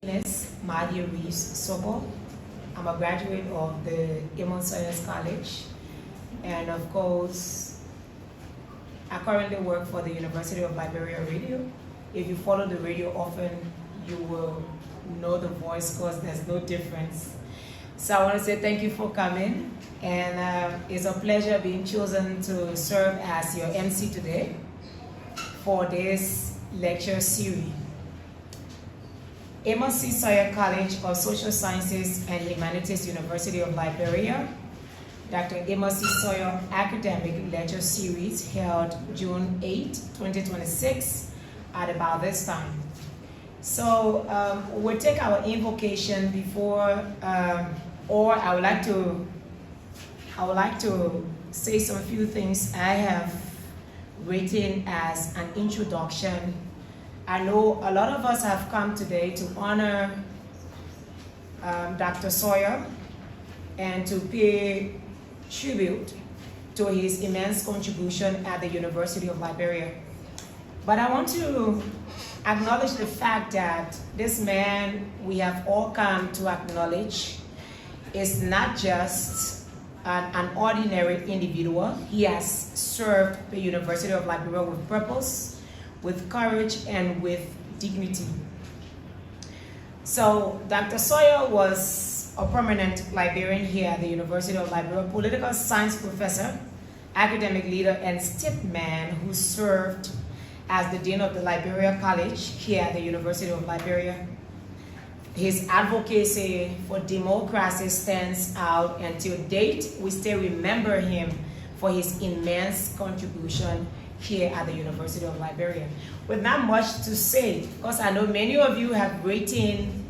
Amos Sobo. I'm a graduate of the Amos College, and of course, I currently work for the University of Liberia Radio. If you follow the radio often, you will know the voice because there's no difference. So I want to say thank you for coming, and it's a pleasure being chosen to serve as your MC today for this lecture series. Amos Sawyer College of Social Sciences and Humanities, University of Liberia, Dr. Amos Sawyer Academic Lecture Series held June 8, 2026 at about this time. So we'll take our invocation before, or I would like to say some few things I have written as an introduction. I know a lot of us have come today to honor Dr. Sawyer and to pay tribute to his immense contribution at the University of Liberia. But I want to acknowledge the fact that this man we have all come to acknowledge is not just an ordinary individual. He has served the University of Liberia with purpose, with courage, and with dignity. So Dr. Sawyer was a permanent Liberian here at the University of Liberia, political science professor, academic leader, and statesman who served as the Dean of the Liberia College here at the University of Liberia. His advocacy for democracy stands out, and to date, we still remember him for his immense contribution here at the University of Liberia. With not much to say, because I know many of you have written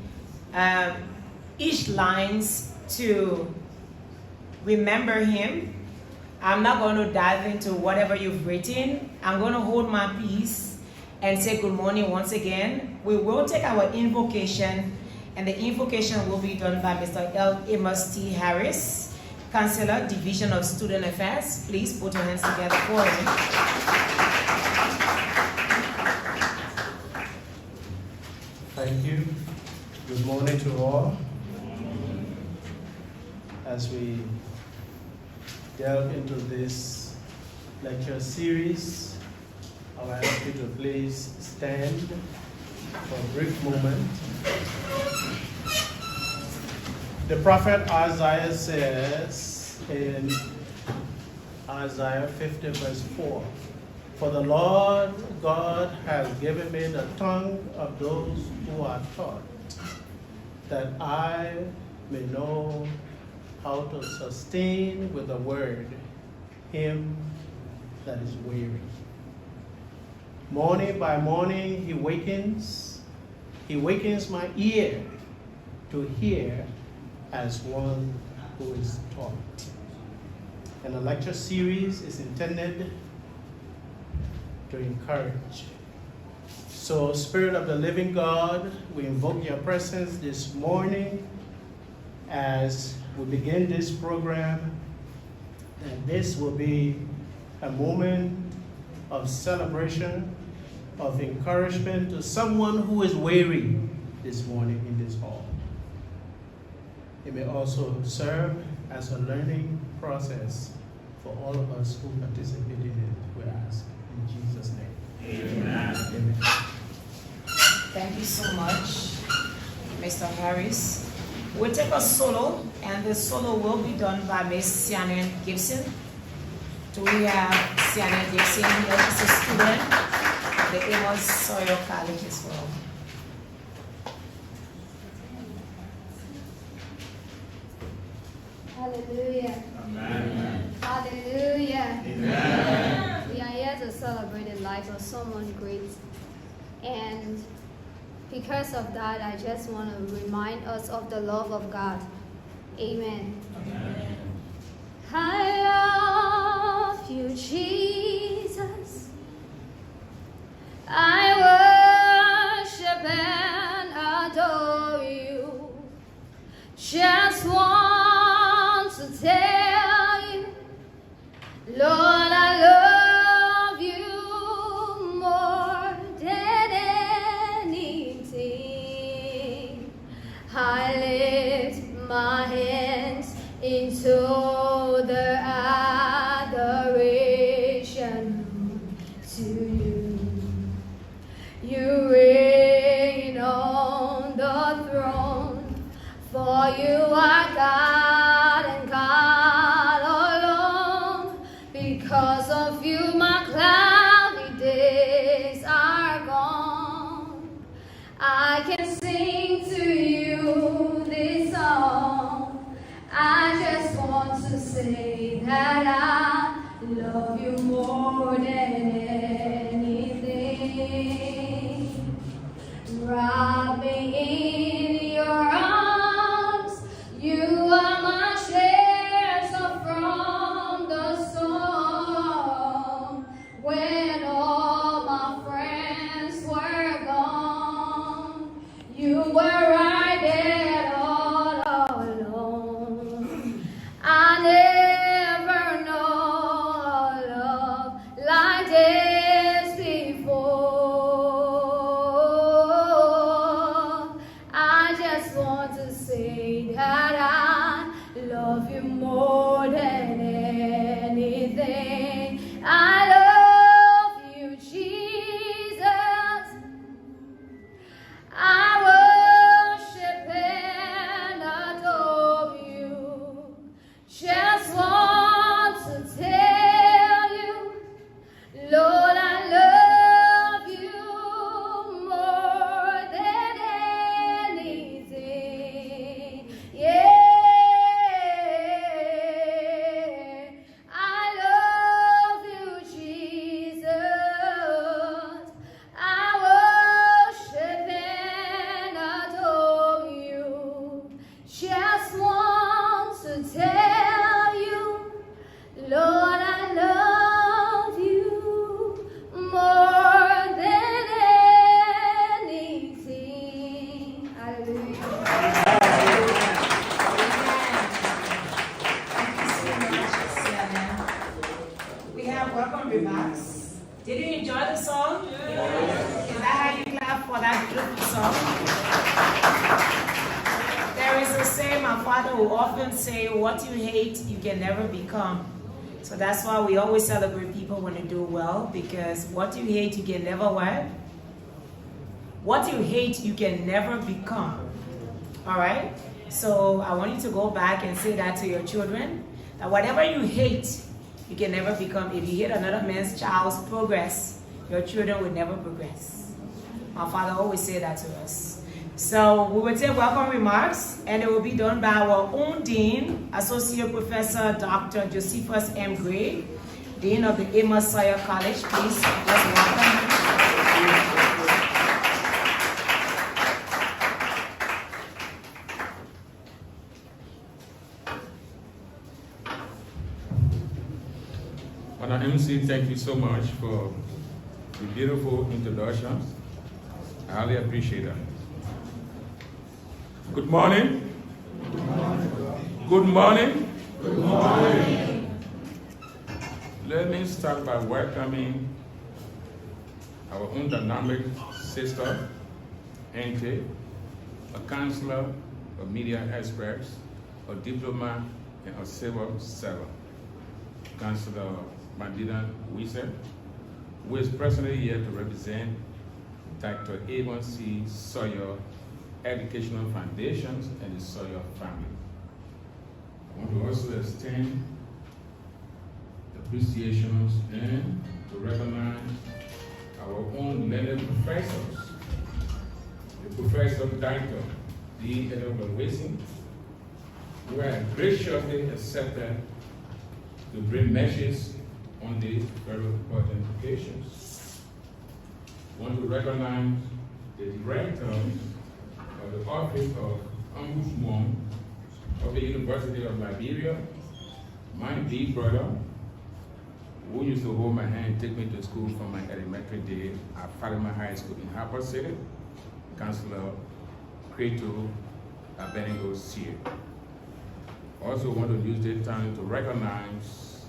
each lines to remember him. I'm not going to dive into whatever you've written. I'm going to hold my peace and say good morning once again. We will take our invocation, and the invocation will be done by Mr. L. Amos T. Harris, Counselor, Division of Student Affairs. Please put your hands together for him. Thank you. Good morning to all. As we delve into this lecture series, I'll ask you to please stand for a brief moment. The prophet Isaiah says in Isaiah 50 verse 4, "For the Lord God has given me the tongue of those who are taught, that I may know how to sustain with the word him that is weary. Morning by morning he wakens my ear to hear as one who is taught." And the lecture series is intended to encourage. So, Spirit of the living God, we invoke your presence this morning as we begin this program, and this will be a moment of celebration, of encouragement to someone who is weary this morning in this hall. It may also serve as a learning process for all of us who participate in it, we ask. In Jesus' name. Amen. Amen. Thank you so much, Mr. Harris. We'll take a solo, and the solo will be done by Miss Shannon Gibson. Do we have Shannon Gibson here? She's a student at the Amos Sawyer College as well. Hallelujah. Amen. Hallelujah. Amen. We are here to celebrate the life of someone great. And because of that, I just want to remind us of the love of God. Amen. Amen. I love you, Jesus. I worship and adore you. Just want to tell you, Lord, I love you more than anything. enjoy the song? Yes. Is that how you clap for that beautiful song? There is a saying my father will often say, what you hate, you can never become. So that's why we always celebrate people when they do well, because what you hate, you can never what? What you hate, you can never become. All right? So I want you to go back and say that to your children, that whatever you hate, you can never become. If you hate another man's child's progress, your children will never progress. My father always said that to us. So we will take welcome remarks, and it will be done by our own Dean, Associate Professor Dr. Josephus M. Gray, Dean of the Amos Sawyer College. Please, let's welcome him. Madam MC, thank you so much for the beautiful introductions. I highly appreciate that. Good morning. Good morning. Good morning. Good morning. Let me start by welcoming our own dynamic sister, Ente, a counselor, a media expert, a diplomat, and a civil servant. Councillor Mandina Wiese, who is personally here to represent Dr. Amos C. Sawyer Educational Foundations and the Sawyer family. I want to also extend appreciations and to recognize our own learned professors, the Professor Dr. D. Edward Wilson, who have graciously accepted to bring messages on these very important occasions. I want to recognize the director of the Office of Ombudsman of the University of Liberia, my dear brother, who used to hold my hand and take me to school from my elementary days at Fatima High School in Harper City, Councillor Creto Abednego Sear. Also want to use this time to recognize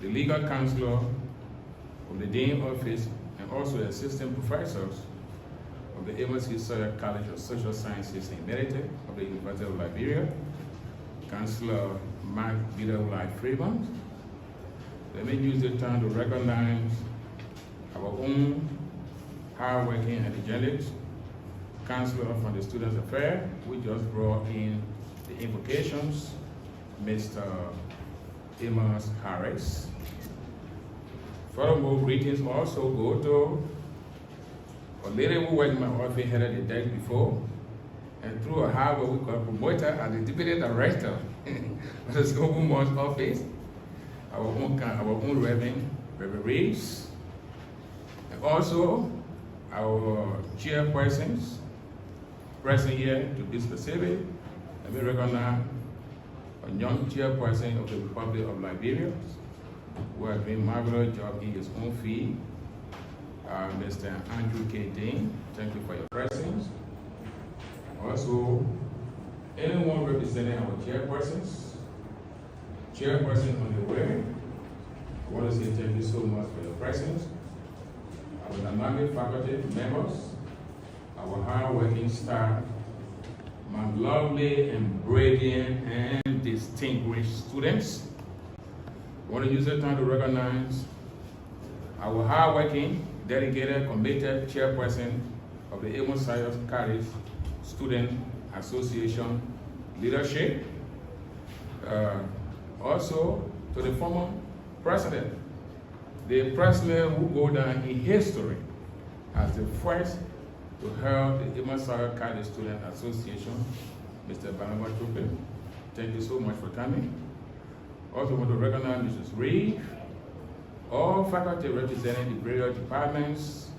the legal counselor of the Dean Office and also the assistant professors of the Amos C. Sawyer College of Social Sciences in Merite of the University of Liberia, Councillor Mark Vidal Freeman. Let me use this time to recognize our own hardworking and energetic counselor from the Students' Affairs, who just brought in the invocations, Mr. Amos Harris. Furthermore, greetings also go to a lady who worked in my office, headed the desk before, and through a hard work, we got promoted as the deputy director of the school woman's office, our own Reverend Reeves, and also our chairpersons present here to be specific. Let me recognize a young chairperson of the Republic of Liberia, who has been a marvelous job in his own field, Mr. Andrew K. Dean. Thank you for your presence. Also, anyone representing our chairpersons, chairperson on the way, I want to say thank you so much for your presence. Our dynamic faculty members, our hard-working staff, my lovely and brilliant and distinguished students. I want to use this time to recognize our hardworking, dedicated, committed chairperson of the Amos Sawyer College Student Association leadership. Also to the former president, the president who go down in history as the first to help the Amos Sawyer College Student Association, Mr. Biannual. Thank you so much for coming. Also want to recognize Mrs. Reed, all faculty representing the various departments,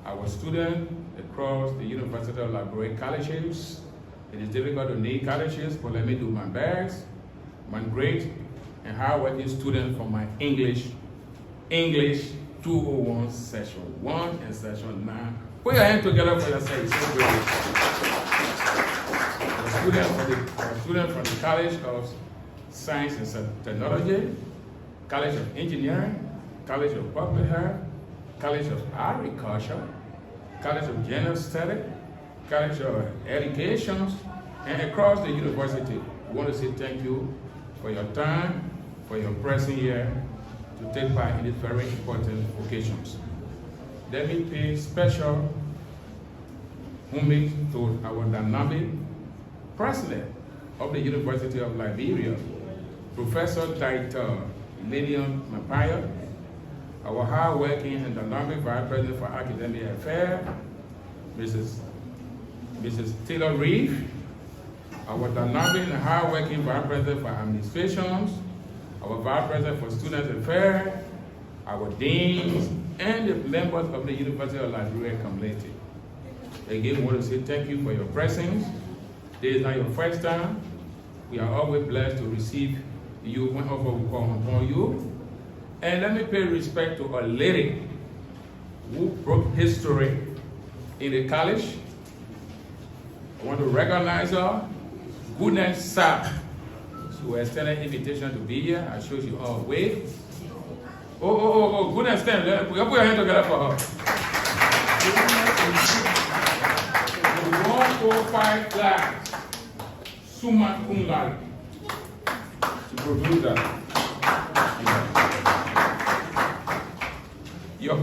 our students across the University of Liberia colleges. It is difficult to name colleges, but let me do my best. My great and hard-working student from my English 201 Session 1 and Session 9. Put your hands together for yourself. It's so great. A student from the College of Science and Technology, College of Engineering, College of Public Health, College of Agriculture, College of General Studies, College of Education, and across the university. We want to say thank you for your time, for your presence here to take part in these very important occasions. Let me pay special homage to our dynamic president of the University of Liberia, Professor Dr. Lillian Mapaya, our hard-working and dynamic Vice President for Academic Affairs, Mrs. Taylor Reeve, our dynamic and hard-working Vice President for Administrations, our Vice President for Student Affairs, our deans, and the members of the University of Liberia community. Again, we want to say thank you for your presence. This is not your first time. We are always blessed to receive you whenever we call upon you. And let me pay respect to a lady who broke history in the college. I want to recognize her. Goodness Sir. She was extended invitation to be here. I showed you all wave. Oh, goodness Sir. Put your hand together for her. 145 class. Summa cum laude. To produce that. Your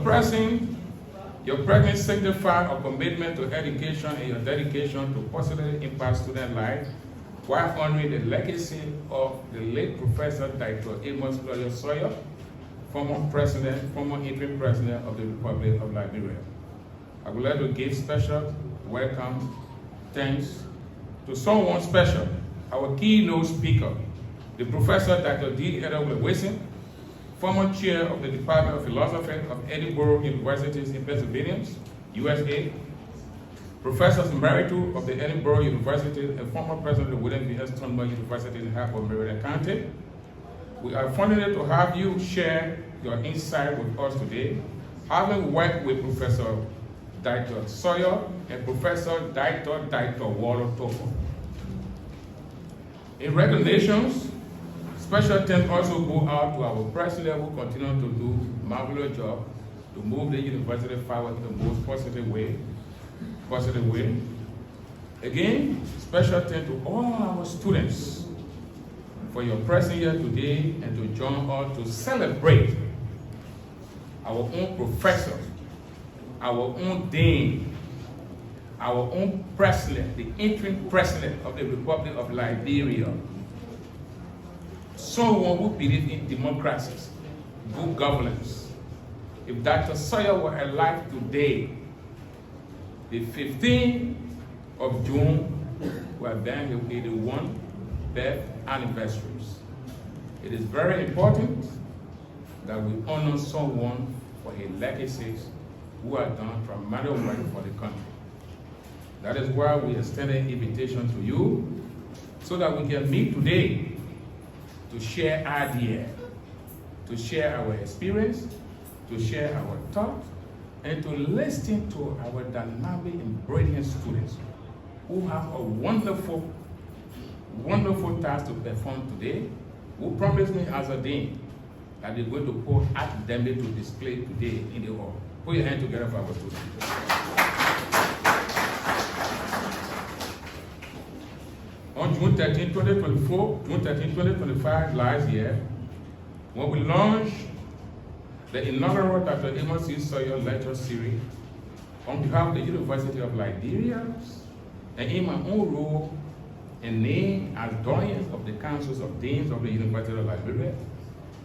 presence signifies a commitment to education and your dedication to positively impact student life while honoring the legacy of the late Professor Dr. Amos Sawyer, former interim president of the Republic of Liberia. I would like to give special welcome, thanks to someone special, our keynote speaker, the Professor Dr. D. Edward Wilson, former chair of the Department of Philosophy of Edinburgh University in Pennsylvania, USA, Professor Emeritus of the Edinburgh University and former president of William B. S. Turnbull University in Hartford, Maryland County. We are fortunate to have you share your insight with us today, having worked with Professor Dr. Sawyer and Professor Dr. Walter Topper. In recognitions, special thanks also go out to our president who continue to do a marvelous job to move the university forward in the most positive way. Again, special thanks to all our students for your presence here today and to join us to celebrate our own professor, our own dean, our own president, the interim president of the Republic of Liberia. Someone who believes in democracies, good governance. If Dr. Sawyer were alive today, the 15th of June will then the 81 birth anniversaries. It is very important that we honor someone for his legacies who have done tremendous work for the country. That is why we extend an invitation to you so that we can meet today to share ideas, to share our experience, to share our thoughts, and to listen to our dynamic and brilliant students who have a wonderful task to perform today, who promised me as a dean that they're going to put academic to display today in the hall. Put your hand together for our students. On June 13, 2024, June 13, 2025, last year, when we launched the inaugural Dr. Amos C. Sawyer Lecture Series on behalf of the University of Liberia, and in my own role and name as Doyen of the Councils of Deans of the University of Liberia,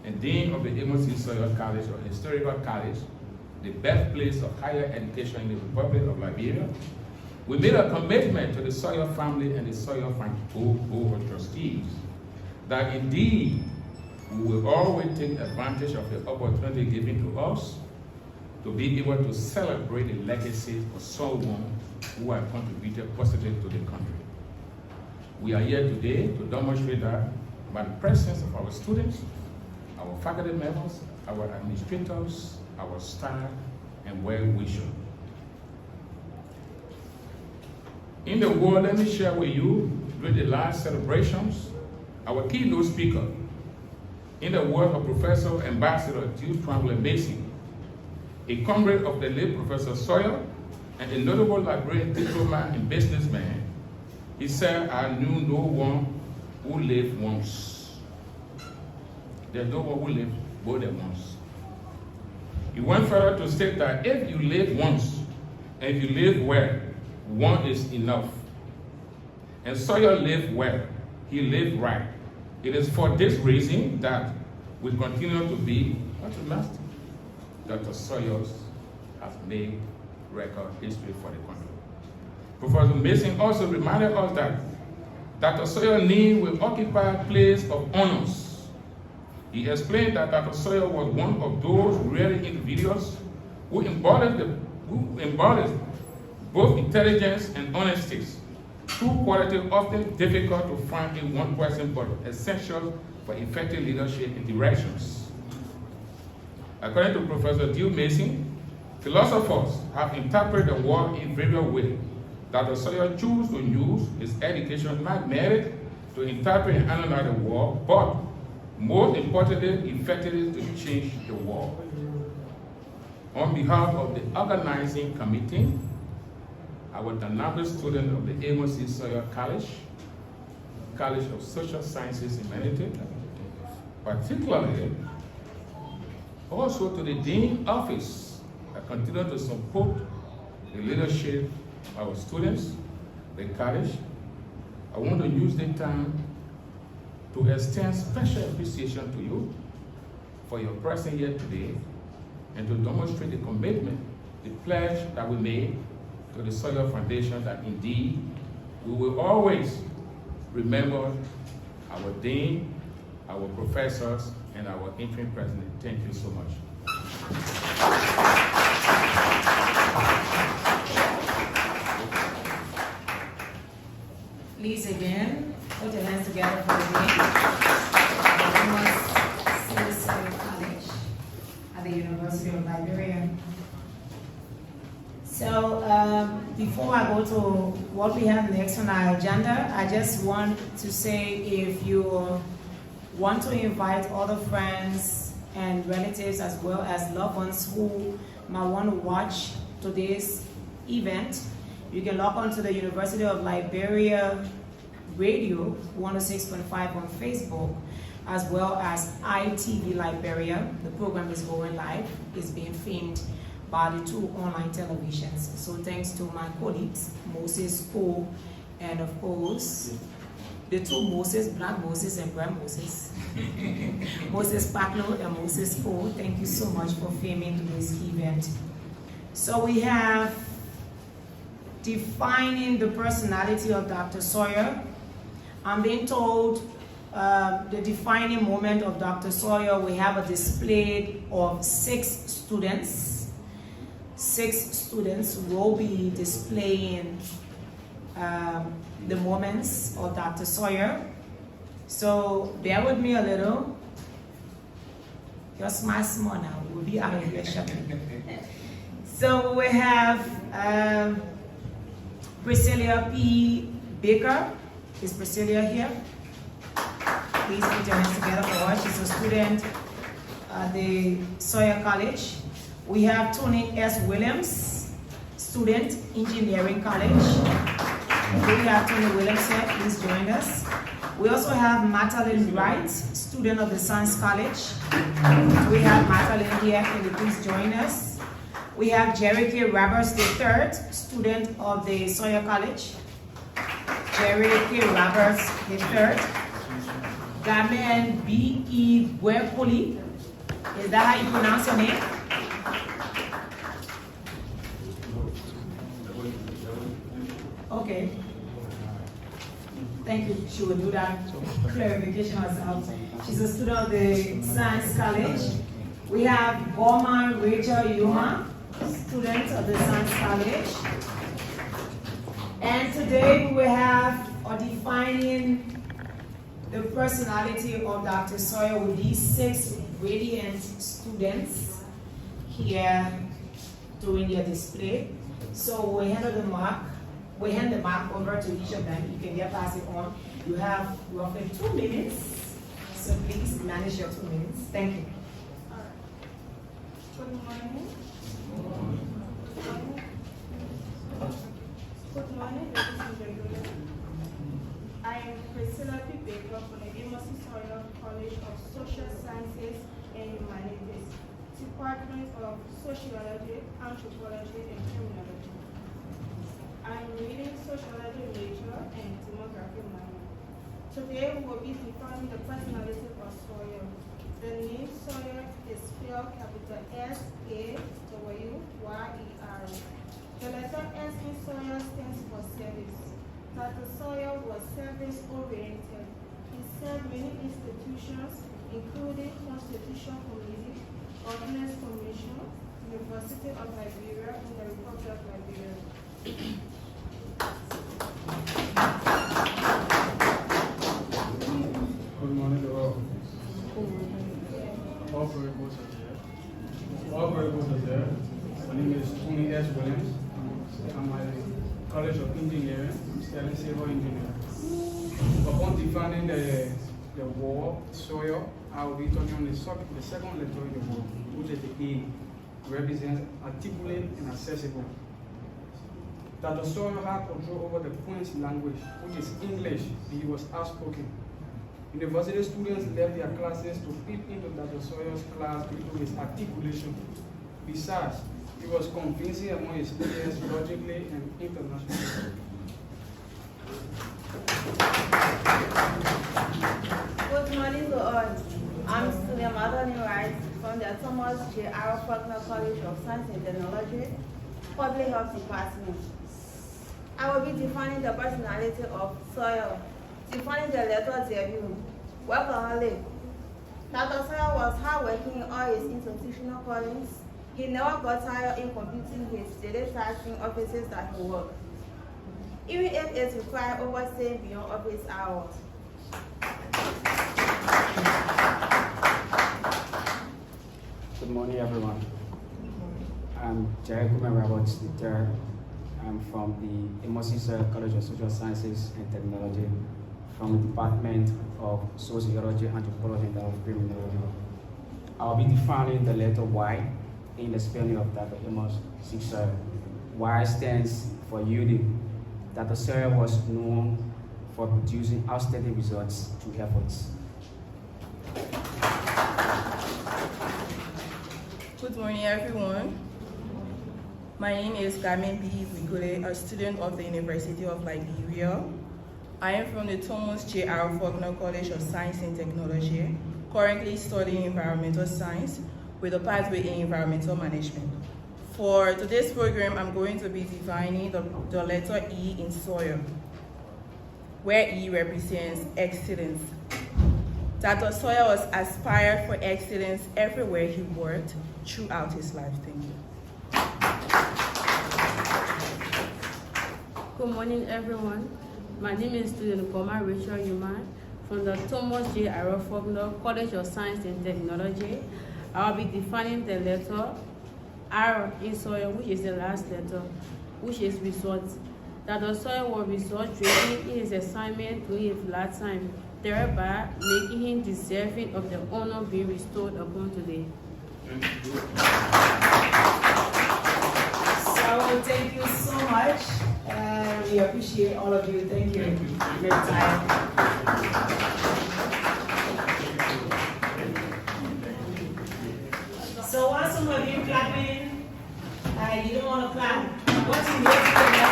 and Dean of the Amos C. Sawyer College, or Historical College, the birthplace of higher education in the Republic of Liberia, we made a commitment to the Sawyer family and the Sawyer Board of Trustees that indeed we will always take advantage of the opportunity given to us to be able to celebrate the legacy of someone who has contributed positively to the country. We are here today to demonstrate that by the presence of our students, our faculty members, our administrators, our staff, and well-wishers. In the world, let me share with you, during the last celebrations, our keynote speaker, in the words of Professor Ambassador Jude Tremblay Mason, a comrade of the late Professor Sawyer, and a notable librarian, diplomat, and businessman, he said, "I knew no one who lived once." There's no one who lived more than once. He went further to state that if you live once, and if you live well, one is enough. And Sawyer lived well. He lived right. It is for this reason that we continue to be master. Dr. Sawyer has made record history for the country. Professor Mason also reminded us that Dr. Sawyer's name will occupy a place of honors. He explained that Dr. Sawyer was one of those rare individuals who embodied both intelligence and honesty, two qualities often difficult to find in one person but essential for effective leadership and directions. According to Professor Dew Mason, philosophers have interpreted the world in various ways. Dr. Sawyer chose to use his education not merely to interpret and analyze the world, but most importantly, effectively to change the world. On behalf of the organizing committee, I was an average student of the Amos Sawyer College of Social Sciences and Humanities, particularly also to the Dean Office. I continue to support the leadership of our students, the college. I want to use the time to extend special appreciation to you for your presence here today and to demonstrate the commitment, the pledge that we made to the Sawyer Foundation that indeed we will always remember our dean, our professors, and our interim president. Thank you so much. Please again, put your hands together for the dean of Amos Sawyer College at the University of Liberia. So before I go to what we have next on our agenda, I just want to say if you want to invite other friends and relatives as well as loved ones who might want to watch today's event, you can log on to the University of Liberia Radio 106.5 on Facebook, as well as ITV Liberia. The program is going live. It's being filmed by the two online televisions. So thanks to my colleagues, Moses Poe, and of course, the two Moses, Black Moses and Brown Moses, Moses Paklo and Moses Poe. Thank you so much for filming this event. So we have defining the personality of Dr. Sawyer. I'm being told the defining moment of Dr. Sawyer, we have a display of 6 students. 6 students will be displaying the moments of Dr. Sawyer. So bear with me a little. Your smile small now. We'll be out of here shortly. So we have Priscilla P. Baker. Is Priscilla here? Please put your hands together for her. She's a student at the Sawyer College. We have Tony S. Williams, student, Engineering College. We have Tony Williams here, please join us. We also have Madeline Wright, student of the Science College. We have Madeline here, can you please join us? We have Jerry K. Roberts III, student of the Sawyer College. Jerry K. Roberts III. Gamen B.E. Buepoli. Is that how you pronounce your name? Okay. Thank you. She will do that clarification herself. She's a student of the Science College. We have Gorman Rachel Yuma, student of the Science College. And today we will have defining the personality of Dr. Sawyer with these 6 radiant students here doing their display. So we hand the mark over to each of them. You can get pass it on. You have roughly 2 minutes. So please manage your 2 minutes. Thank you. Good morning. Good morning, ladies and gentlemen. I am Priscilla P. Baker from the Amos Sawyer College of Social Sciences and Humanities, Department of Sociology, Anthropology, and Criminology. I am reading Sociology major and Demography minor. Today we will be defining the personality of Sawyer. The name Sawyer is spelled capital S-A-W-Y-E-R. The letter S in Sawyer stands for service. Dr. Sawyer was service-oriented. He served many institutions, including Constitution Committee, Ordnance Commission, University of Liberia, and the Republic of Liberia. Good morning to all. All variables are there. All variables are there. My name is Tony S. Williams. I'm at the College of Engineering. I'm studying civil engineering. Upon defining the word Sawyer, I will be talking on the second letter of the word, which is the A, represents articulate and accessible. Dr. Sawyer had control over the French language, which is English, and he was outspoken. University students left their classes to peep into Dr. Sawyer's class due to his articulation. Besides, he was convincing among his students logically and internationally. Good morning to all. I'm student Madeleine Wright from the Thomas J. R. Faulkner College of Science and Technology, Public Health Department. I will be defining the personality of Sawyer, defining the letter W. Workaholic. Dr. Sawyer was hardworking in all his institutional callings. He never got tired in completing his daily tasks in offices that he worked, even if it required overstaying beyond office hours. Good morning, everyone. I'm Jerry Roberts III. I'm from the Amos College of Social Sciences and Technology, from the Department of Sociology, Anthropology, and Criminology. I'll be defining the letter Y in the spelling of Dr. Amos Sawyer. Y stands for unity. Dr. Sawyer was known for producing outstanding results to efforts. Good morning, everyone. My name is Carmen B. Wigule, a student of the University of Liberia. I am from the Thomas J. R. Faulkner College of Science and Technology, currently studying environmental science with a pathway in environmental management. For today's program, I'm going to be defining the letter E in Sawyer, where E represents excellence. Dr. Sawyer was aspired for excellence everywhere he worked throughout his life. Thank you. Good morning, everyone. My name is student Goma Rachel Yuman from the Thomas J. R. Faulkner College of Science and Technology. I will be defining the letter R in Sawyer, which is the last letter, which is result. Dr. Sawyer was result-driven in his assignment during his lifetime, thereby making him deserving of the honor being bestowed upon today. So thank you so much, and we appreciate all of you. Thank you for your time. So while some of you clapping, you don't want to clap. What you need to do,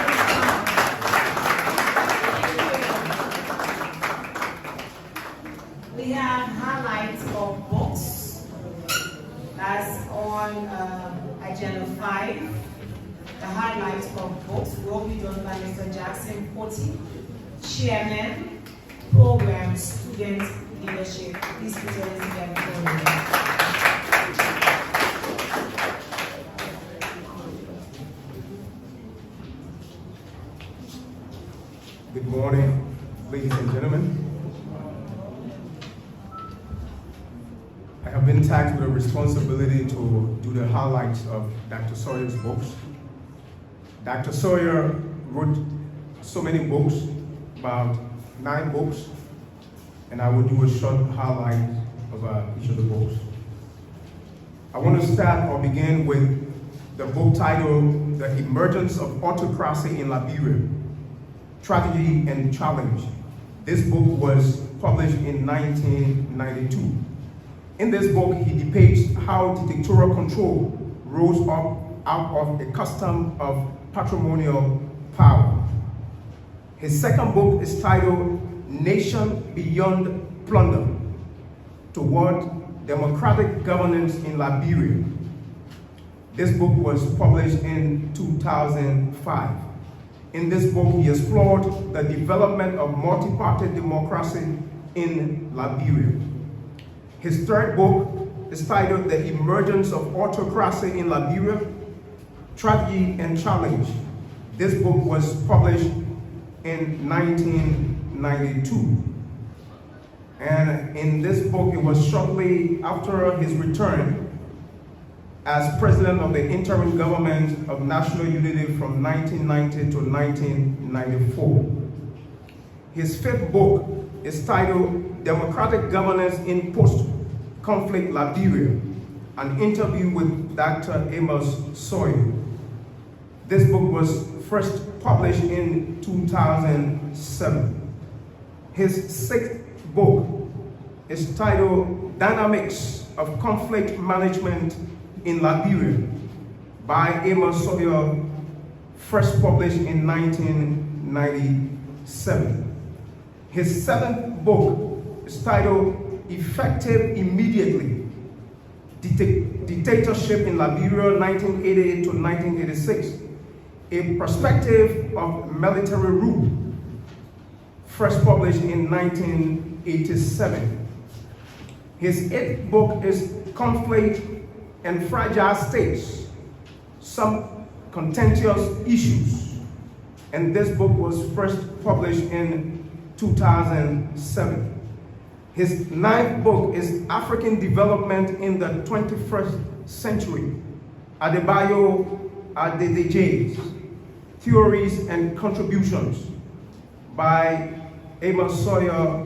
we have highlights of books. That's on agenda 5. The highlights of books will be done by Mr. Jackson Porty, Chairman, Program Student Leadership. Please put your hands together for me. Good morning, ladies and gentlemen. I have been tasked with a responsibility to do the highlights of Dr. Sawyer's books. Dr. Sawyer wrote so many books, about 9 books, and I will do a short highlight of each of the books. I want to start or begin with the book titled The Emergence of Autocracy in Liberia, Tragedy and Challenge. This book was published in 1992. In this book, he depicts how dictatorial control rose up out of a custom of patrimonial power. His second book is titled Nation Beyond Plunder, Toward Democratic Governance in Liberia. This book was published in 2005. In this book, he explored the development of multi-party democracy in Liberia. His third book is titled The Emergence of Autocracy in Liberia, Tragedy and Challenge. This book was published in 1992. And in this book, it was shortly after his return as president of the interim government of national unity from 1990 to 1994. His fifth book is titled Democratic Governance in Post-Conflict Liberia, an interview with Dr. Amos Sawyer. This book was first published in 2007. His sixth book is titled Dynamics of Conflict Management in Liberia by Amos Sawyer, first published in 1997. His seventh book is titled Effective Immediately, Dictatorship in Liberia 1988 to 1986, a perspective of military rule, first published in 1987. His eighth book is Conflict and Fragile States, Some Contentious Issues, and this book was first published in 2007. His ninth book is African Development in the 21st Century, Adebayo Adedeje's Theories and Contributions by Amos Sawyer,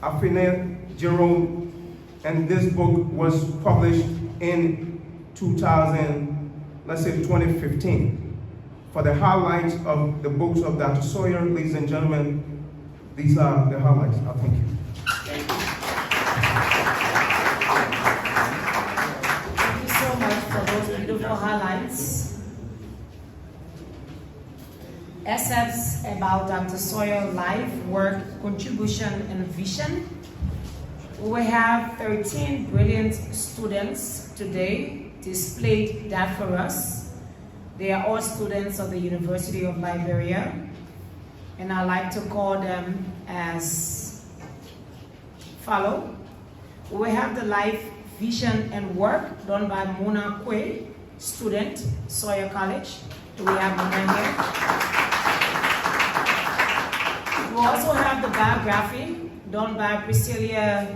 Afine Jerome, and this book was published in 2015. For the highlights of the books of Dr. Sawyer, ladies and gentlemen, these are the highlights. I thank you. Thank you so much for those beautiful highlights. Excerpts about Dr. Sawyer's life, work, contribution, and vision. We have 13 brilliant students today displayed that for us. They are all students of the University of Liberia, and I like to call them as follow. We have the life, vision, and work done by Mona Kwe, student, Sawyer College. Do we have Mona here? We also have the biography done by Priscilla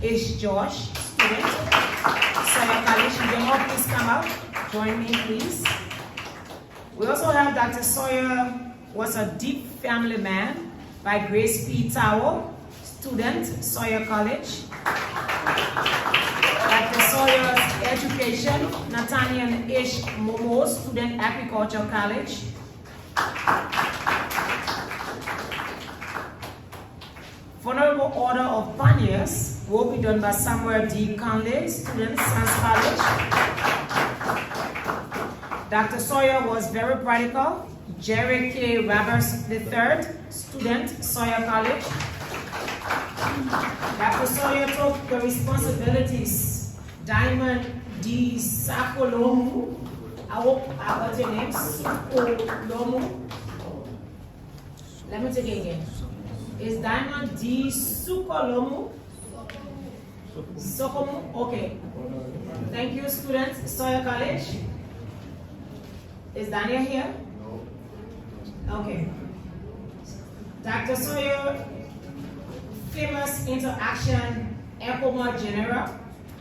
H. George, student, Sawyer College. You can all please come out. Join me, please. We also have Dr. Sawyer was a deep family man by Grace P. Tower, student, Sawyer College. Dr. Sawyer's education, Nathaniel H. Momo, student, Agriculture College. Honorable Order of Pioneers will be done by Samuel D. Conley, student, Sans College. Dr. Sawyer was very practical. Jerry K. Roberts III, student, Sawyer College. Dr. Sawyer took the responsibilities. Diamond D. Sakolomu. I hope I got your name. Sakolomu. Let me take it again. Is Diamond D. Sukolomu? Sokomu? Okay. Thank you, students, Sawyer College. Is Daniel here? No. Okay. Dr. Sawyer, famous interaction, Ecoma General,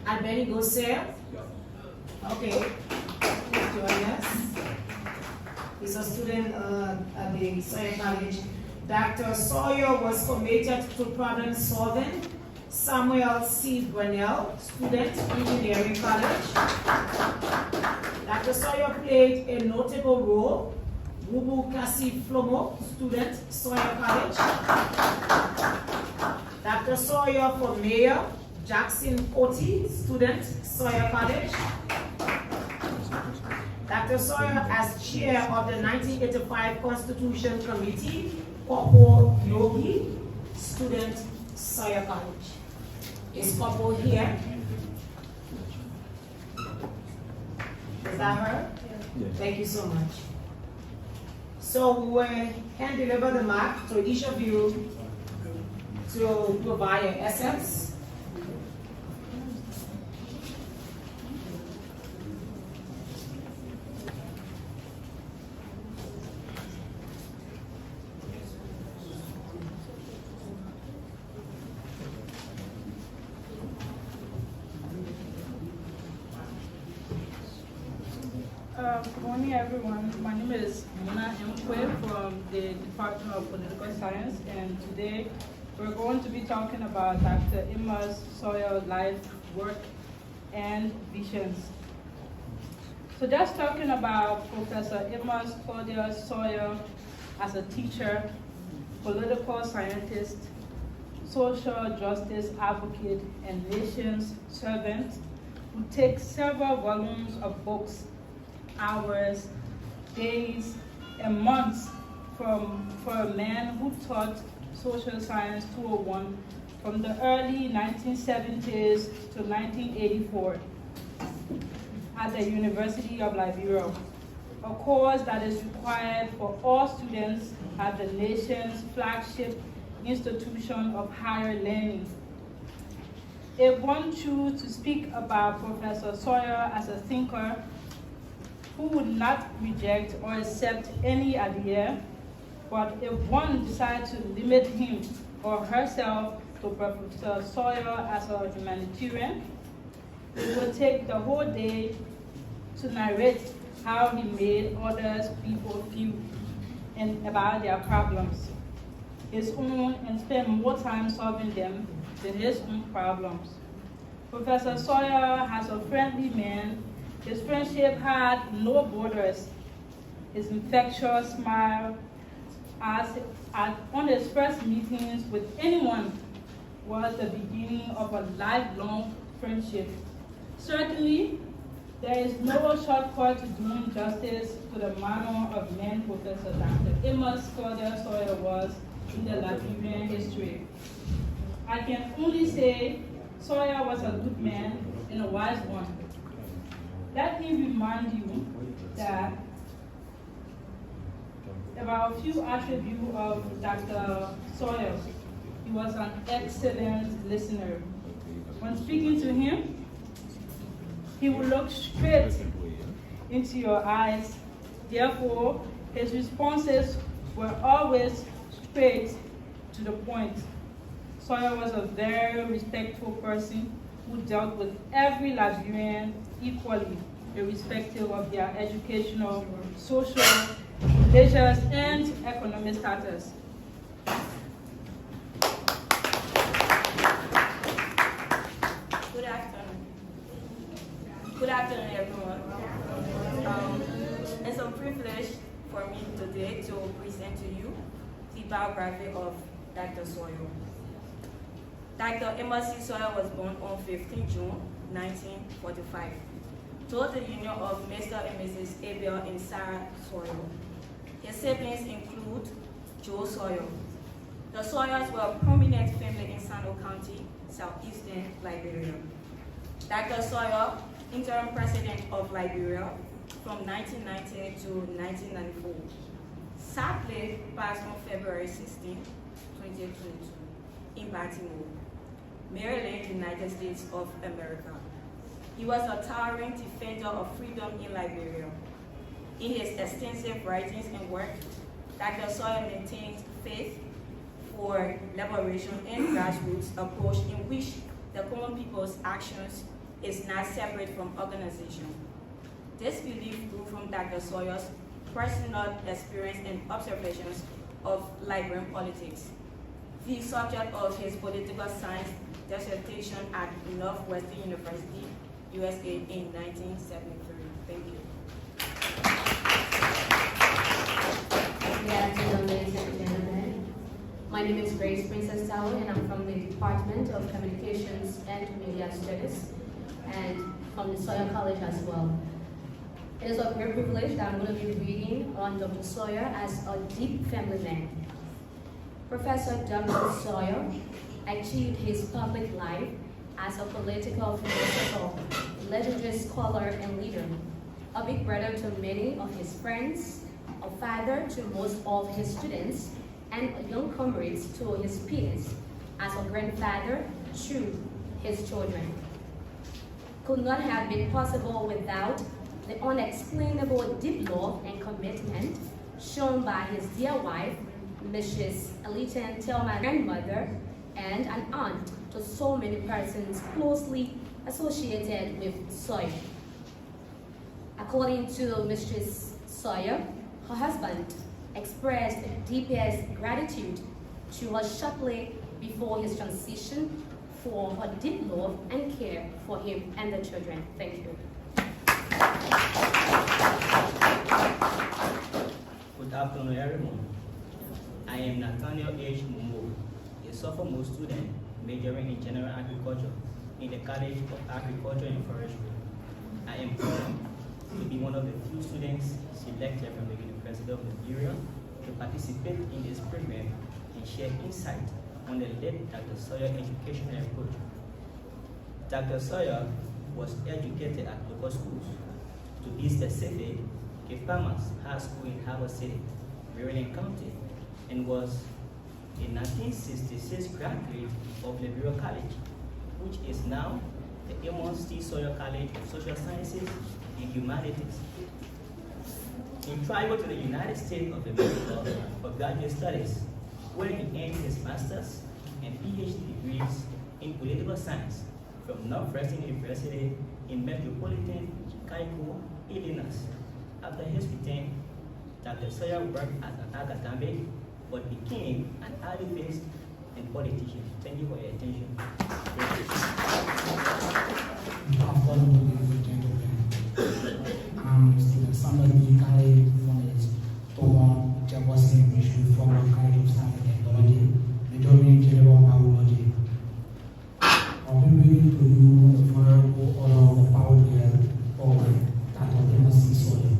Albany Gosser. Okay. Please join us. He's a student at the Sawyer College. Dr. Sawyer was committed to problem solving. Samuel C. Brunel, student, Engineering College. Dr. Sawyer played a notable role. Wubu Kasi Flomo, student, Sawyer College. Dr. Sawyer for mayor, Jackson Oti, student, Sawyer College. Dr. Sawyer as chair of the 1985 Constitution Committee, Corporal Yogi, student, Sawyer College. Is Corporal here? Is that her? Yes. Thank you so much. So we will hand deliver the mic to each of you to provide your essence. Good morning, everyone. My name is Mona Mkwe from the Department of Political Science, and today we're going to be talking about Dr. Amos Sawyer's life, work, and visions. So just talking about Professor Amos Claudius Sawyer as a teacher, political scientist, social justice advocate, and nation's servant who takes several volumes of books, hours, days, and months for a man who taught Social Science 201 from the early 1970s to 1984 at the University of Liberia, a course that is required for all students at the nation's flagship institution of higher learning. If one chooses to speak about Professor Sawyer as a thinker who would not reject or accept any idea, but if one decides to limit him or herself to Professor Sawyer as a humanitarian, it will take the whole day to narrate how he made others people feel and about their problems, his own, and spend more time solving them than his own problems. Professor Sawyer has a friendly man. His friendship had no borders. His infectious smile on his first meetings with anyone was the beginning of a lifelong friendship. Certainly, there is no shortcut to doing justice to the manner of man Professor Dr. Amos Claudius Sawyer was in the Liberian history. I can only say Sawyer was a good man and a wise one. Let me remind you that about a few attributes of Dr. Sawyer. He was an excellent listener. When speaking to him, he would look straight into your eyes. Therefore, his responses were always straight to the point. Sawyer was a very respectful person who dealt with every Liberian equally, irrespective of their educational, social, religious, and economic status. Good afternoon. Good afternoon, everyone. It's a privilege for me today to present to you the biography of Dr. Sawyer. Dr. Amos Sawyer was born on 15 June 1945 to the union of Mr. and Mrs. Abel and Sarah Sawyer. His siblings include Joe Sawyer. The Sawyers were a prominent family in Sano County, southeastern Liberia. Dr. Sawyer, interim president of Liberia from 1990 to 1994, sadly passed on February 16, 2022 in Baltimore, Maryland, United States of America. He was a towering defender of freedom in Liberia. In his extensive writings and work, Dr. Sawyer maintains faith for liberation and grassroots approach in which the common people's actions is not separate from organization. This belief grew from Dr. Sawyer's personal experience and observations of Liberian politics, the subject of his political science dissertation at Northwestern University, USA in 1973. Thank you. Department of Communications and Media Studies, and from the Sawyer College as well. It is a great privilege that I'm going to be reading on Dr. Sawyer as a deep family man. Professor Dr. Sawyer achieved his public life as a political, philosopher, legendary scholar, and leader, a big brother to many of his friends, a father to most of his students, and young comrades to his peers, as a grandfather to his children. Could not have been possible without the unexplainable deep love and commitment shown by his dear wife, Mrs. Elitan Tillman's grandmother, and an aunt to so many persons closely associated with Sawyer. According to Mistress Sawyer, her husband expressed the deepest gratitude to her shortly before his transition for her deep love and care for him and the children. Thank you. Good afternoon, everyone. I am Nathaniel H. Mumbo, a sophomore student majoring in general agriculture in the College of Agriculture and Forestry. I am proud to be one of the few students selected from the University of Liberia to participate in this program and share insight on the late Dr. Sawyer educational approach. Dr. Sawyer was educated at local schools. To be specific, Farmers High School in Harbor City, Maryland County, and was a 1966 graduate of Liberia College, which is now the Amos Sawyer College of Social Sciences and Humanities. He traveled to the United States of America for graduate studies, where he earned his master's and PhD degrees in political science from Northwestern University in metropolitan Chicago, Illinois. After his return, Dr. Sawyer worked as an academic, but became an activist and politician. Thank you for your attention. Good afternoon, ladies and gentlemen. I'm student Samuel B. Kale from the Thomas Jefferson University from the College of Science and Technology, majoring in general biology. I'll be reading to you the venerable order of the power here of Dr. Amos Sawyer.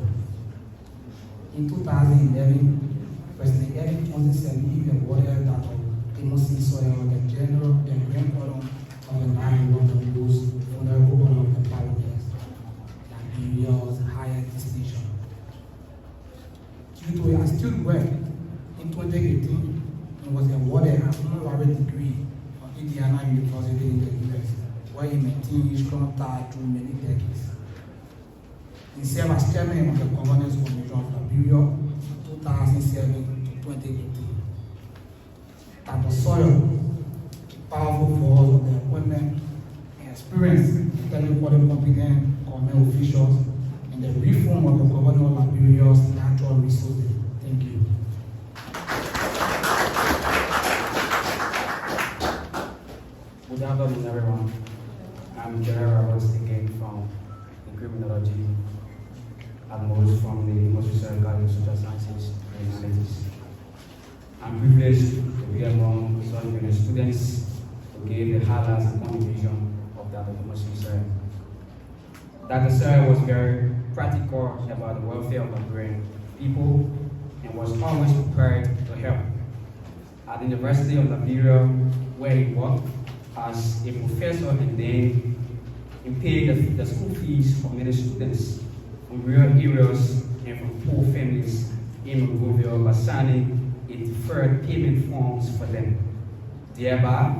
In 2011, President Eric Johnson said he awarded Dr. Amos Sawyer the general and grand order of the Nine Wonder Rules, honorable order of the power Liberia's highest distinction. Due to his astute work, in 2018, he was awarded an honorary degree from Indiana University in the US, where he maintained his strong ties through many decades. He served as chairman of the Governance Commission of Liberia from 2007 to 2018. Dr. Sawyer, powerful force of the appointment and experience in telling for the competent government officials in the reform of the government of Liberia's natural resources. Thank you. Good afternoon, everyone. I'm General Roberts again from the criminology at Amos from the Amos College of Social Sciences and Humanities. I'm privileged to be among such brilliant students who gave the highlights and contribution of Dr. Amos Sawyer. Dr. Sawyer was very practical about the welfare of Liberian people and was always prepared to help. At the University of Liberia, where he worked as a professor, and then he paid the school fees for many students from rural areas and from poor families in Monrovia by signing a deferred payment forms for them, thereby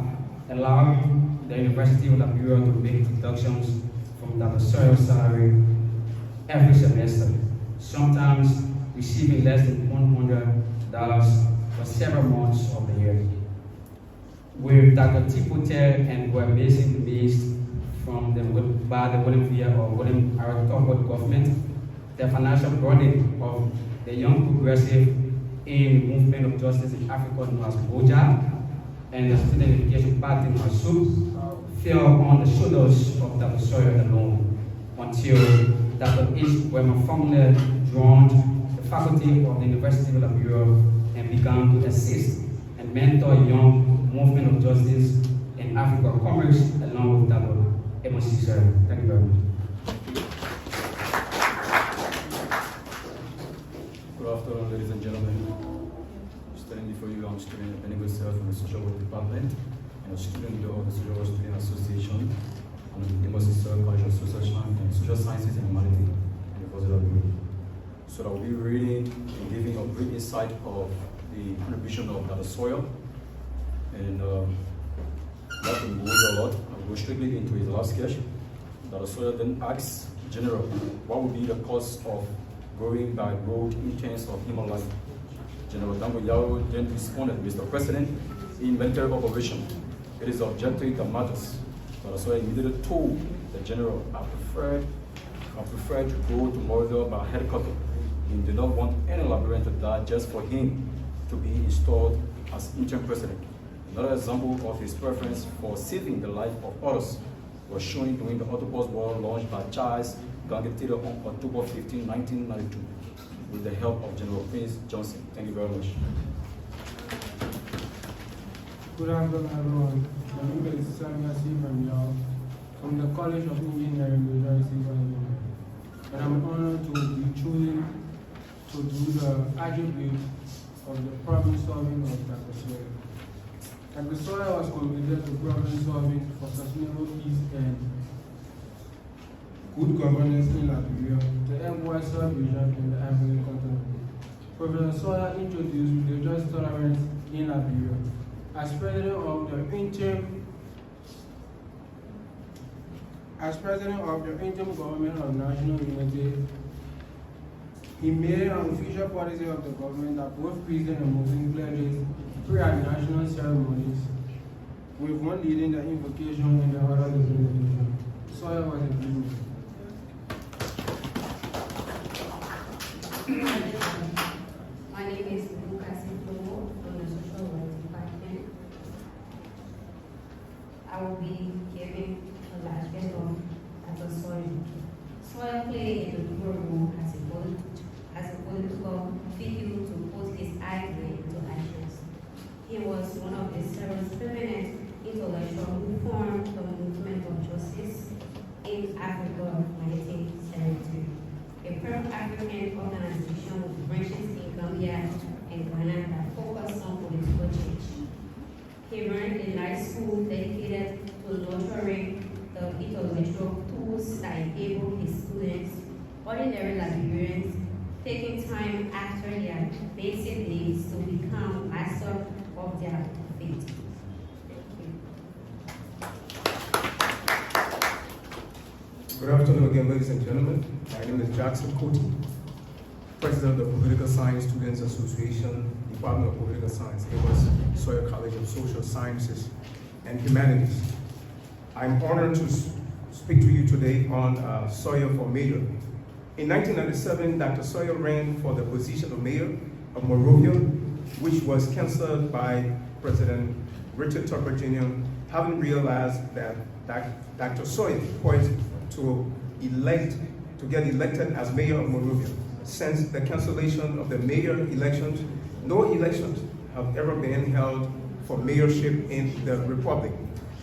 allowing the University of Liberia to make deductions from Dr. Sawyer's salary every semester, sometimes receiving less than $100 for several months of the year. With Dr. Tipotel and were basically based by the Bolivia or William Aristobal government, the financial burden of the young progressive in the movement of justice in Africa known as BOJA and the student education party known as SUP fell on the shoulders of Dr. Sawyer alone until Dr. H. Wema formally joined the faculty of the University of Liberia and began to assist and mentor young movement of justice and African commerce, along with Dr. Amos. Thank you very much. Good afternoon, ladies and gentlemen. Standing before you, I'm student Biannual from the Social Work Department and a student of the Social Work Student Association and the Amos College of Social Sciences and Humanity and the University of Louis. So I'll be reading and giving a brief insight of the contribution of Dr. Sawyer. And not to move a lot, I'll go strictly into his last sketch. Dr. Sawyer then asks General, what would be the cost of going by road in terms of human life? General Dango then responded, Mr. President, in military operation, it is the objective that matters. Dr. Sawyer immediately told the General, I prefer to go to Mordor by helicopter. He did not want any Liberian to die just for him to be installed as interim president. Another example of his preference for saving the life of others was shown during the Autobus war launched by Charles Gangetier on October 15, 1992, with the help of General Prince Johnson. Thank you very much. Good afternoon, everyone. My name is Sawyer from the College of Engineering, and I'm honored to be chosen to do the attribute of the problem solving of Dr. Sawyer. Dr. Sawyer was committed to problem solving for sustainable peace and good governance in Liberia to end widespread vision in the African continent. Professor Sawyer introduced religious tolerance in Liberia. As president of the interim government of national unity, he made an official policy of the government that both Christian and Muslim pledges pray at national ceremonies, with one leading the invocation and the other the benediction. Sawyer was a dreamer. My name is Lucas from the Social Work Department. I will be giving a large bit of Dr. Sawyer. Sawyer played a crucial role as a political figure to put his ideas into actions. He was one of the several feminist intellectuals who formed the movement of justice in Africa of 1972, a pan-African organization with branches in Gambia and Ghana that focused on political change. He ran a life school dedicated to nurturing the intellectual tools that enable his students, ordinary Liberians, taking time after their basic needs to become master of their faith. Good afternoon again, ladies and gentlemen. My name is Jackson Coty, President of the Political Science Students Association, Department of Political Science, Amos Sawyer College of Social Sciences and Humanities. I'm honored to speak to you today on Sawyer for Mayor. In 1997, Dr. Sawyer ran for the position of Mayor of Monrovia, which was canceled by President Richard Tupper Jr., having realized that Dr. Sawyer poised to get elected as mayor of Monrovia. Since the cancellation of the mayor elections, no elections have ever been held for mayorship in the Republic.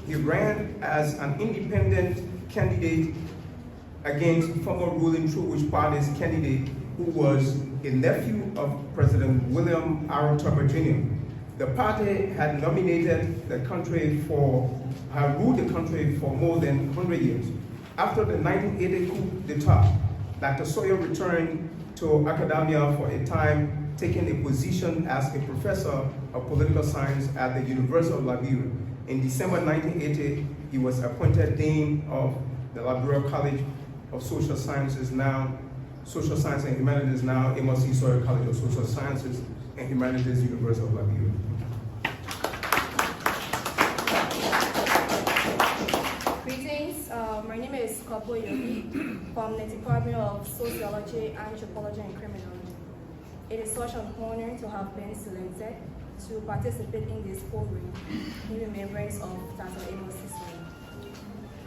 He ran as an independent candidate against former ruling True Witch Party's candidate, who was a nephew of President William R. Tupper Jr. The party had ruled the country for more than 100 years. After the 1980 coup d'etat, Dr. Sawyer returned to academia for a time, taking a position as a professor of political science at the University of Liberia. In December 1980, he was appointed Dean of the Liberia College of Social Sciences, now Social Science and Humanities, now Amos Sawyer College of Social Sciences and Humanities, University of Liberia. Greetings, my name is Kopo Yogi from the Department of Sociology, Anthropology and Criminology. It is such an honor to have been selected to participate in this program in remembrance of Dr. Amos Sawyer.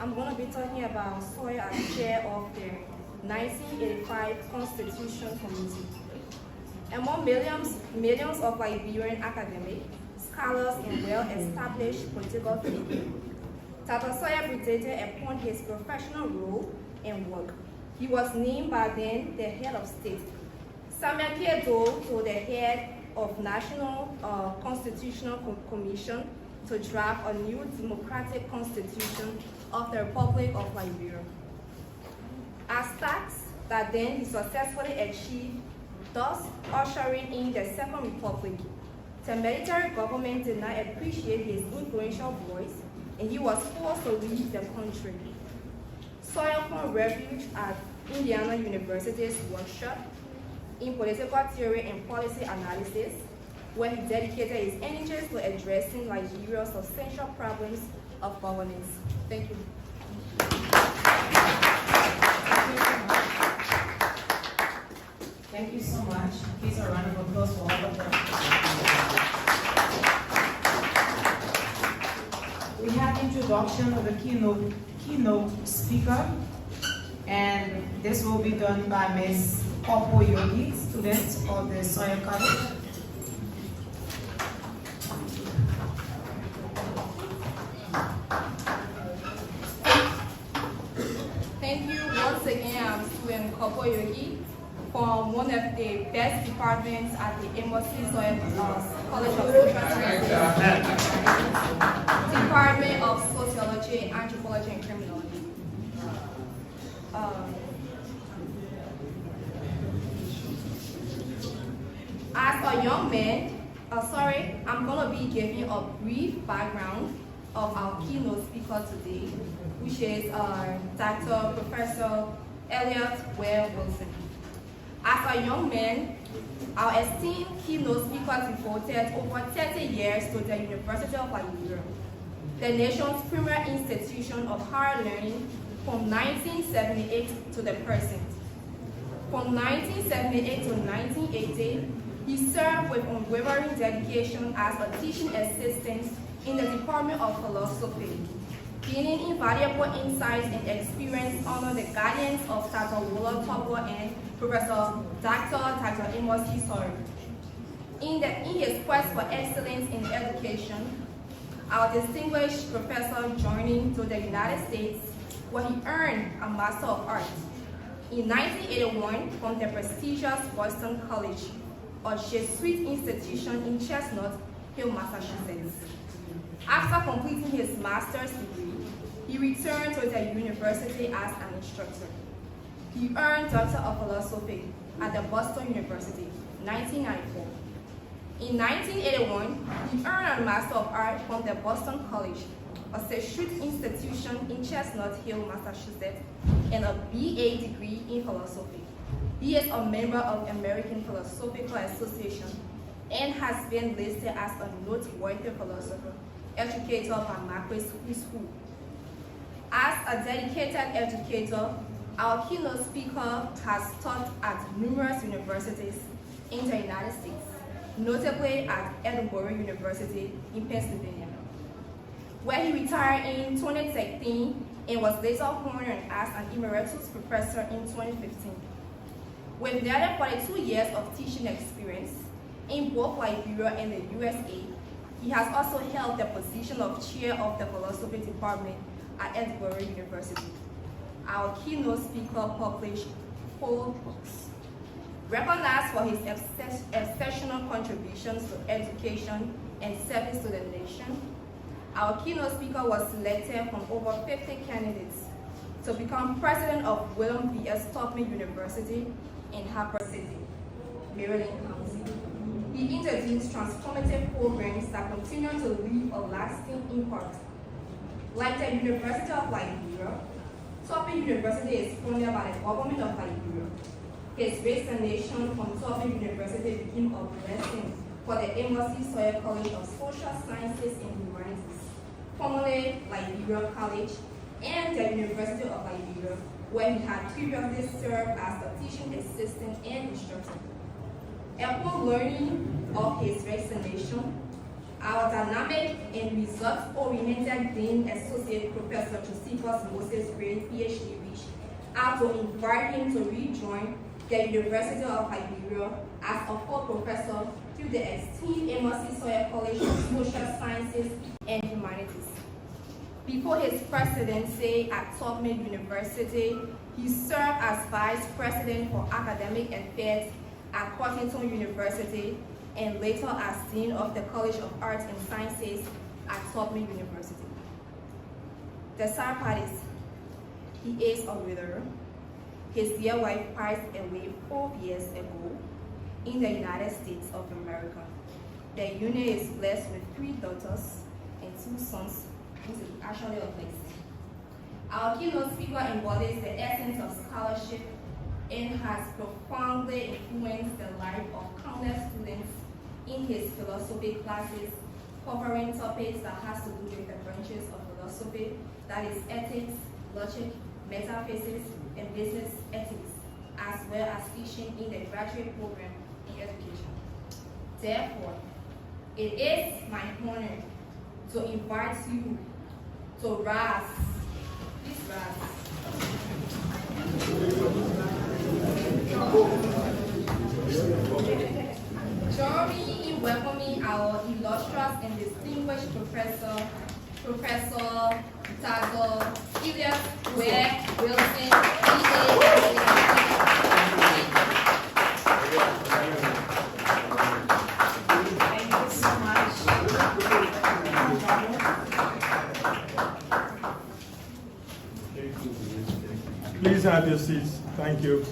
I'm going to be talking about Sawyer as chair of the 1985 Constitution Committee. Among millions of Liberian academics, scholars, and well-established political figure. Dr. Sawyer presented upon his professional role and work. He was named by then the head of state. Samuel Kedo to the head of National Constitutional Commission to draft a new democratic constitution of the Republic of Liberia. As tasks that then he successfully achieved, thus ushering in the Second Republic. The military government did not appreciate his influential voice, and he was forced to leave the country. Sawyer found refuge at Indiana University's workshop in political theory and policy analysis, where he dedicated his energies to addressing Liberia's substantial problems of governance. Thank you. Thank you so much. Please a round of applause for all of them. We have introduction of the keynote speaker, and this will be done by Ms. Popo Yogi, student of the Sawyer College. Thank you once again. I'm student Popo Yogi from one of the best departments at the Amos Sawyer College of Social Sciences, Department of Sociology, Anthropology, and Criminology. As a young man, I'm going to be giving a brief background of our keynote speaker today, which is Dr. Professor Elliot Ware Wilson. As a young man, our esteemed keynote speaker devoted over 30 years to the University of Liberia, the nation's premier institution of higher learning from 1978 to the present. From 1978 to 1980, he served with unwavering dedication as a teaching assistant in the Department of Philosophy, gaining invaluable insights and experience under the guidance of Dr. Willa Topper and Professor Dr. Amos Sawyer. In his quest for excellence in education, our distinguished professor journeyed to the United States, where he earned a Master of Arts in 1981 from the prestigious Boston College, a Jesuit institution in Chestnut Hill, Massachusetts. After completing his master's degree, he returned to the university as an instructor. He earned Doctor of Philosophy at the Boston University, 1994. In 1981, he earned a Master of Arts from the Boston College, a Jesuit institution in Chestnut Hill, Massachusetts, and a BA degree in philosophy. He is a member of American Philosophical Association and has been listed as a noteworthy philosopher, educator by Macquarie School. As a dedicated educator, our keynote speaker has taught at numerous universities in the United States, notably at Edinburgh University in Pennsylvania, where he retired in 2013 and was later honored as an emeritus professor in 2015. With nearly 42 years of teaching experience in both Liberia and the USA, he has also held the position of chair of the philosophy department at Edinburgh University. Our keynote speaker published 4 books. Recognized for his exceptional contributions to education and service to the nation, our keynote speaker was selected from over 50 candidates to become president of William V.S. Tubman University in Harper City, Maryland County. He introduced transformative programs that continue to leave a lasting impact. Like the University of Liberia, Tubman University is funded by the government of Liberia. His resignation from Tubman University became a blessing for the Amos Sawyer College of Social Sciences and Humanities, formerly Liberia College, and the University of Liberia, where he had previously served as a teaching assistant and instructor. Upon learning of his resignation, our dynamic and results-oriented Dean Associate Professor Josephus Moses Gray, PhD, reached out to invite him to rejoin the University of Liberia as a full professor through the esteemed Amos Sawyer College of Social Sciences and Humanities. Before his presidency at Tubman University, he served as Vice President for Academic Affairs at Washington University and later as Dean of the College of Arts and Sciences at Tubman University. The sad part is, he is a widower. His dear wife passed away 4 years ago in the United States of America. The union is blessed with 3 daughters and 2 sons, which is actually a blessing. Our keynote speaker embodies the essence of scholarship and has profoundly influenced the life of countless students in his philosophy classes, covering topics that has to do with the branches of philosophy, that is ethics, logic, metaphysics, and business ethics, as well as teaching in the graduate program in education. Therefore, it is my honor to invite you to rise. Please rise. Join me in welcoming our illustrious and distinguished Professor Dr. Elias Webb Wilson, Thank you so much. Please have your seats. Thank you.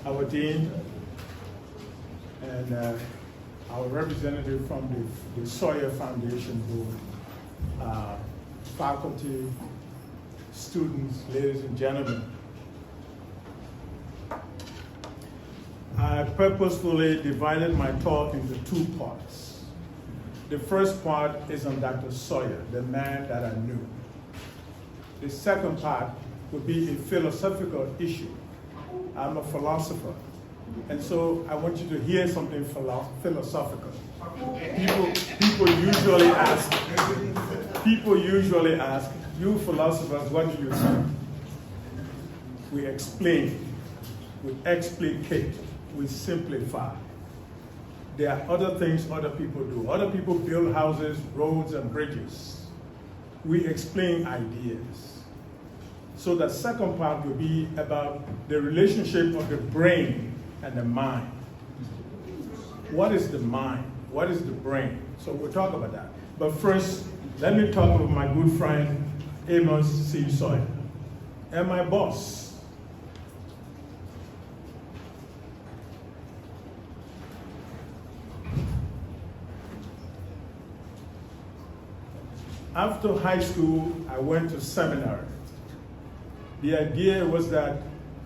Our dean and our representative from the Sawyer Foundation Board, faculty, students, ladies and gentlemen. I purposefully divided my talk into 2 parts. The first part is on Dr. Sawyer, the man that I knew. The second part would be a philosophical issue. I'm a philosopher, and so I want you to hear something philosophical. People usually ask, you philosophers, what do you think? We explain, we explicate, we simplify. There are other things other people do. Other people build houses, roads, and bridges. We explain ideas. So the second part will be about the relationship of the brain and the mind. What is the mind? What is the brain? So we'll talk about that. But first, let me talk with my good friend, Amos C. Sawyer, and my boss. After high school, I went to seminary. The idea was that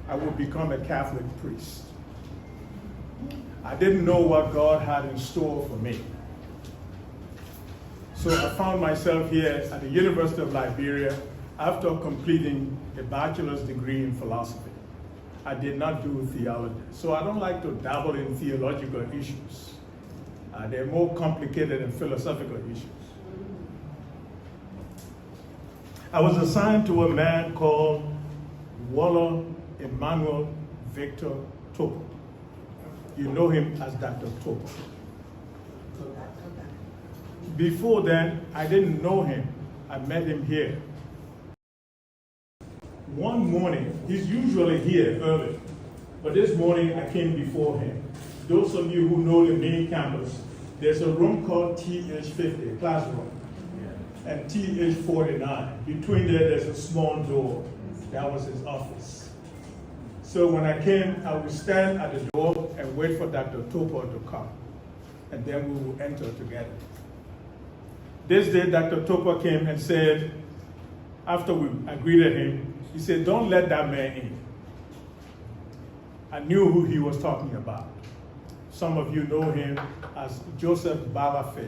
I would become a Catholic priest. I didn't know what God had in store for me. So I found myself here at the University of Liberia after completing a bachelor's degree in philosophy. I did not do theology. So I don't like to dabble in theological issues. They're more complicated than philosophical issues. I was assigned to a man called Waller Emmanuel Victor Topo. You know him as Dr. Topo. Before then, I didn't know him. I met him here. One morning, he's usually here early, but this morning I came before him. Those of you who know the main campus, there's a room called TH50, classroom, and TH49. Between there's a small door. That was his office. So when I came, I would stand at the door and wait for Dr. Topo to come, and then we would enter together. This day, Dr. Topo came and said, after I greeted him, he said, "Don't let that man in." I knew who he was talking about. Some of you know him as Joseph Balafé.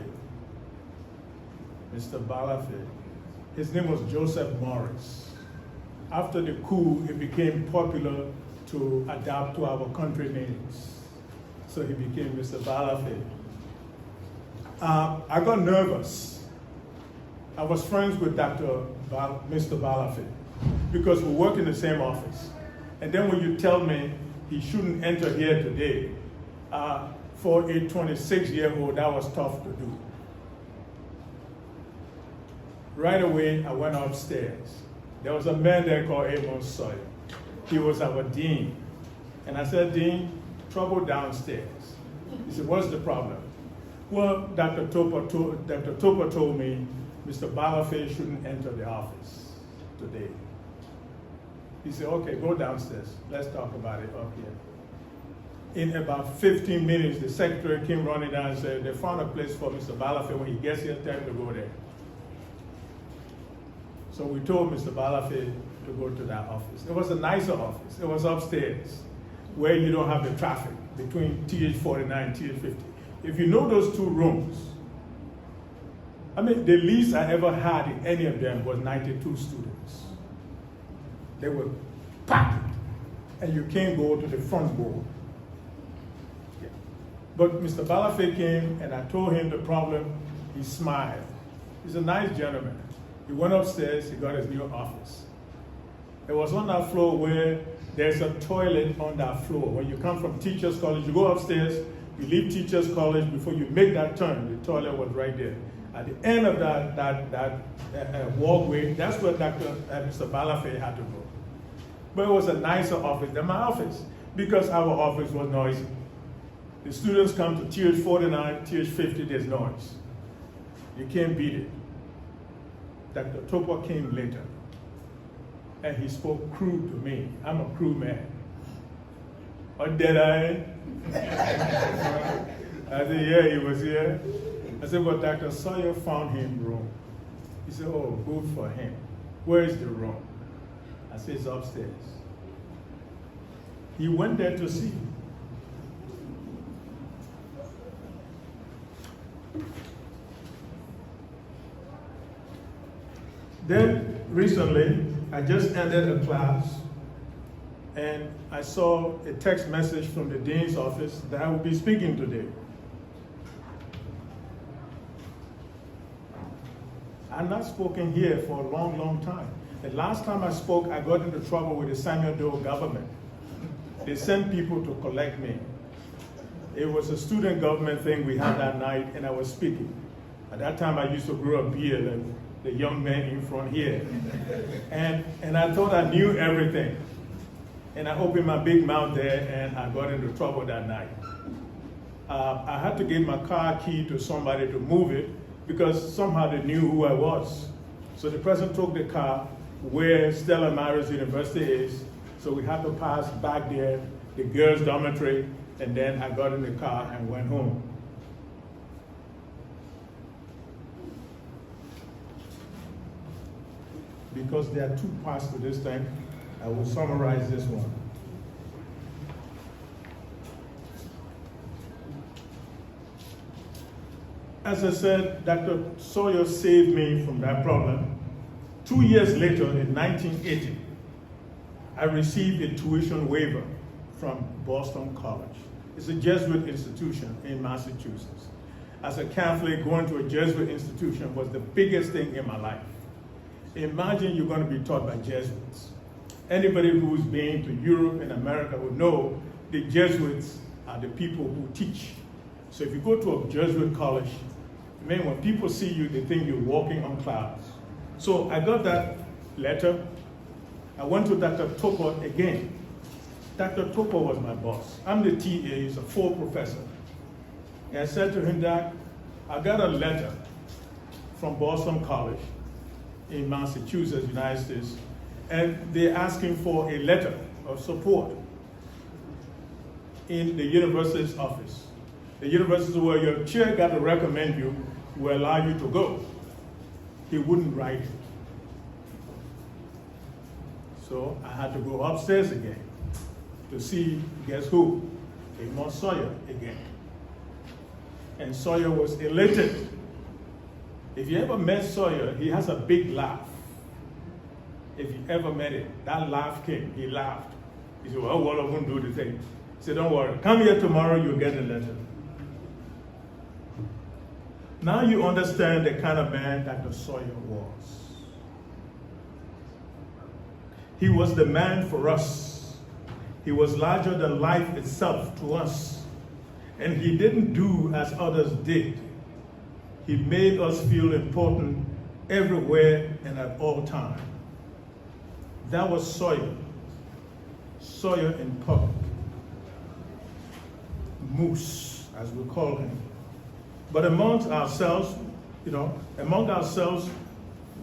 Mr. Balafé. His name was Joseph Morris. After the coup, it became popular to adapt to our country names. So he became Mr. Balafé. I got nervous. I was friends with Mr. Balafet because we work in the same office. And then when you tell me he shouldn't enter here today, for a 26-year-old, that was tough to do. Right away, I went upstairs. There was a man there called Amos Sawyer. He was our dean. And I said, Dean, trouble downstairs. He said, what's the problem? Well, Dr. Topper told me Mr. Balafet shouldn't enter the office today. He said, okay, go downstairs. Let's talk about it up here. In about 15 minutes, the secretary came running down and said, they found a place for Mr. Balafet. When he gets here, tell him to go there. So we told Mr. Balafet to go to that office. It was a nicer office. It was upstairs, where you don't have the traffic between TH49 and TH50. If you know those two rooms, I mean, the least I ever had in any of them was 92 students. They were packed, and you can't go to the front board. Yeah. But Mr. Balafet came, and I told him the problem. He smiled. He's a nice gentleman. He went upstairs, he got his new office. It was on that floor where there's a toilet on that floor. When you come from Teachers College, you go upstairs, you leave Teachers College, before you make that turn, the toilet was right there. At the end of that walkway, that's where Mr. Balafet had to go. But it was a nicer office than my office, because our office was noisy. The students come to TH49, TH50, there's noise. You can't beat it. Dr. Topper came later, and he spoke crude to me. I'm a crude man. Or did I? I said, yeah, he was here. I said, well, Dr. Sawyer found him room. He said, oh, good for him. Where is the room? I said, it's upstairs. He went there to see. Then recently, I just ended a class, and I saw a text message from the dean's office that I will be speaking today. I've not spoken here for a long, long time. The last time I spoke, I got into trouble with the Samuel Doe government. They sent people to collect me. It was a student government thing we had that night, and I was speaking. At that time, I used to grow a beard, and the young man in front here. And I thought I knew everything. And I opened my big mouth there, and I got into trouble that night. I had to give my car key to somebody to move it, because somehow they knew who I was. So the person took the car where Stella Maris University is, so we had to pass back there, the girls' dormitory, and then I got in the car and went home. Because there are two parts to this thing, I will summarize this one. As I said, Dr. Sawyer saved me from that problem. 2 years later, in 1980, I received a tuition waiver from Boston College. It's a Jesuit institution in Massachusetts. As a Catholic, going to a Jesuit institution was the biggest thing in my life. Imagine you're going to be taught by Jesuits. Anybody who's been to Europe and America will know the Jesuits are the people who teach. So if you go to a Jesuit college, man, when people see you, they think you're walking on clouds. So I got that letter. I went to Dr. Topper again. Dr. Topper was my boss. I'm the TA, he's a full professor. And I said to him, Doc, I got a letter from Boston College in Massachusetts, United States, and they're asking for a letter of support in the university's office. The university where your chair got to recommend you will allow you to go. He wouldn't write it. So I had to go upstairs again to see, guess who? Amos Sawyer again. And Sawyer was elated. If you ever met Sawyer, he has a big laugh. If you ever met him, that laugh came, he laughed. He said, well, what am I going to do today? He said, don't worry, come here tomorrow, you'll get a letter. Now you understand the kind of man Dr. Sawyer was. He was the man for us. He was larger than life itself to us. And he didn't do as others did. He made us feel important everywhere and at all times. That was Sawyer. Sawyer in public. Moose, as we call him. But amongst ourselves,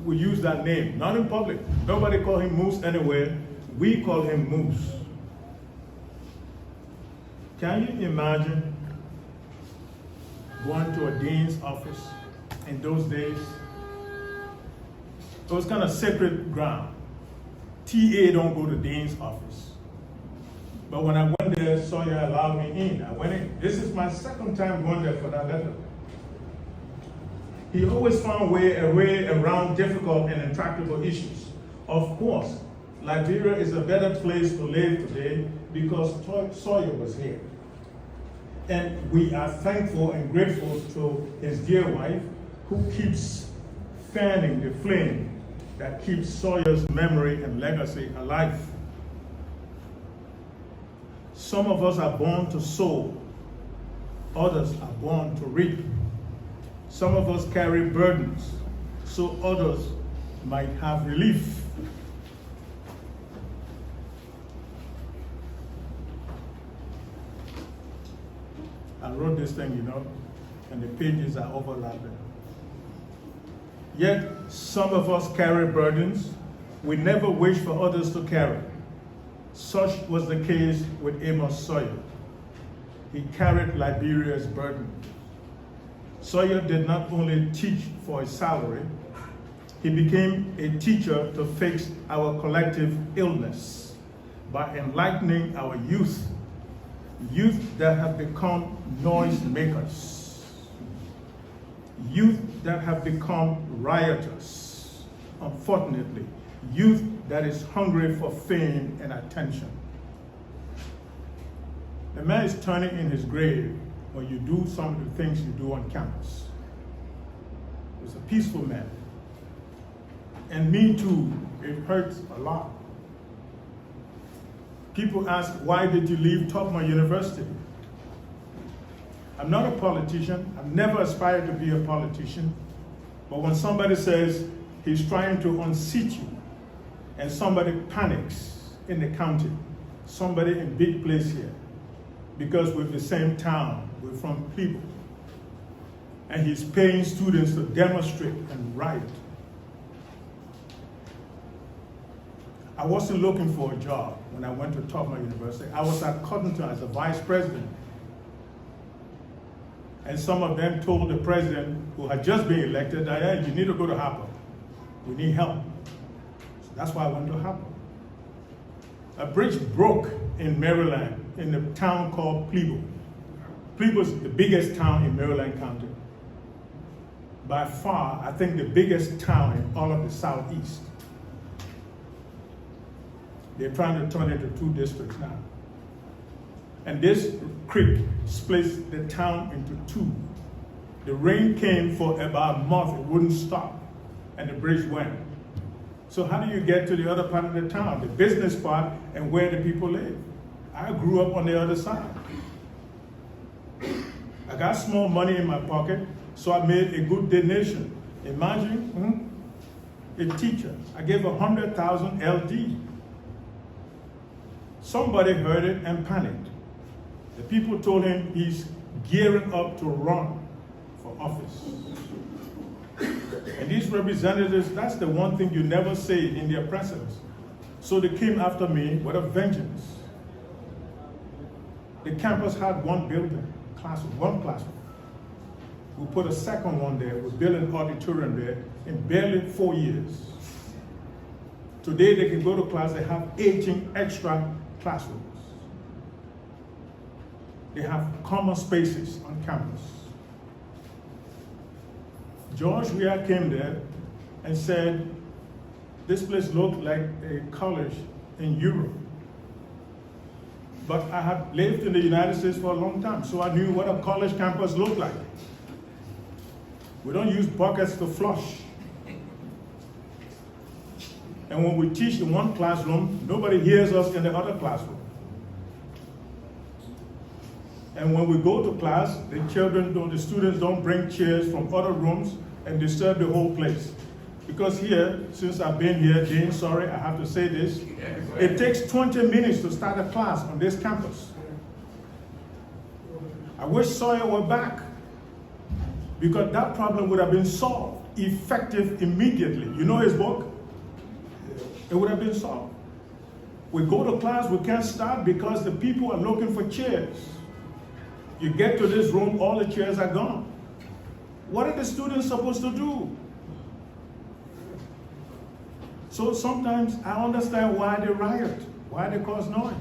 we use that name, not in public. Nobody call him Moose anywhere. We call him Moose. Can you imagine going to a dean's office in those days? It was kind of sacred ground. TA don't go to dean's office. But when I went there, Sawyer allowed me in. I went in. This is my second time going there for that letter. He always found a way around difficult and intractable issues. Of course, Liberia is a better place to live today because Sawyer was here. And we are thankful and grateful to his dear wife who keeps fanning the flame that keeps Sawyer's memory and legacy alive. Some of us are born to sow, others are born to reap. Some of us carry burdens, so others might have relief. I wrote this thing, and the pages are overlapping. Yet, some of us carry burdens we never wish for others to carry. Such was the case with Amos Sawyer. He carried Liberia's burden. Sawyer did not only teach for a salary, he became a teacher to fix our collective illness by enlightening our youth that have become noise makers, youth that have become rioters, unfortunately, youth that is hungry for fame and attention. A man is turning in his grave when you do some of the things you do on campus. He was a peaceful man. And me too, it hurts a lot. People ask, why did you leave Tubman University? I'm not a politician. I've never aspired to be a politician. But when somebody says he's trying to unseat you, and somebody panics in the county, somebody in big place here, because we're the same town, we're from Plebo, and he's paying students to demonstrate and riot. I wasn't looking for a job when I went to Tubman University. I was at Cottonton as a vice president. And some of them told the president, who had just been elected, that, hey, you need to go to Harper. We need help. So that's why I went to Harper. A bridge broke in Maryland, in a town called Plebo. Plebo is the biggest town in Maryland County. By far, I think the biggest town in all of the Southeast. They're trying to turn it into 2 districts now. And this creek splits the town into 2. The rain came for about a month, it wouldn't stop, and the bridge went. So how do you get to the other part of the town, the business part, and where the people live? I grew up on the other side. I got small money in my pocket, so I made a good donation. Imagine, a teacher, I gave 100,000 LD. Somebody heard it and panicked. The people told him he's gearing up to run for office. And these representatives, that's the one thing you never say in their presence. So they came after me with a vengeance. The campus had 1 building, one classroom. We put a second one there, we built an auditorium there in barely 4 years. Today they can go to class, they have 18 extra classrooms. They have common spaces on campus. George Weah came there and said, this place looked like a college in Europe. But I had lived in the United States for a long time, so I knew what a college campus looked like. We don't use buckets to flush. And when we teach in one classroom, nobody hears us in the other classroom. And when we go to class, the students don't bring chairs from other rooms and disturb the whole place. Because here, since I've been here, Jane, sorry, I have to say this, it takes 20 minutes to start a class on this campus. I wish Sawyer were back, because that problem would have been solved, effective immediately. You know his book? It would have been solved. We go to class, we can't start because the people are looking for chairs. You get to this room, all the chairs are gone. What are the students supposed to do? So sometimes I understand why they riot, why they cause noise.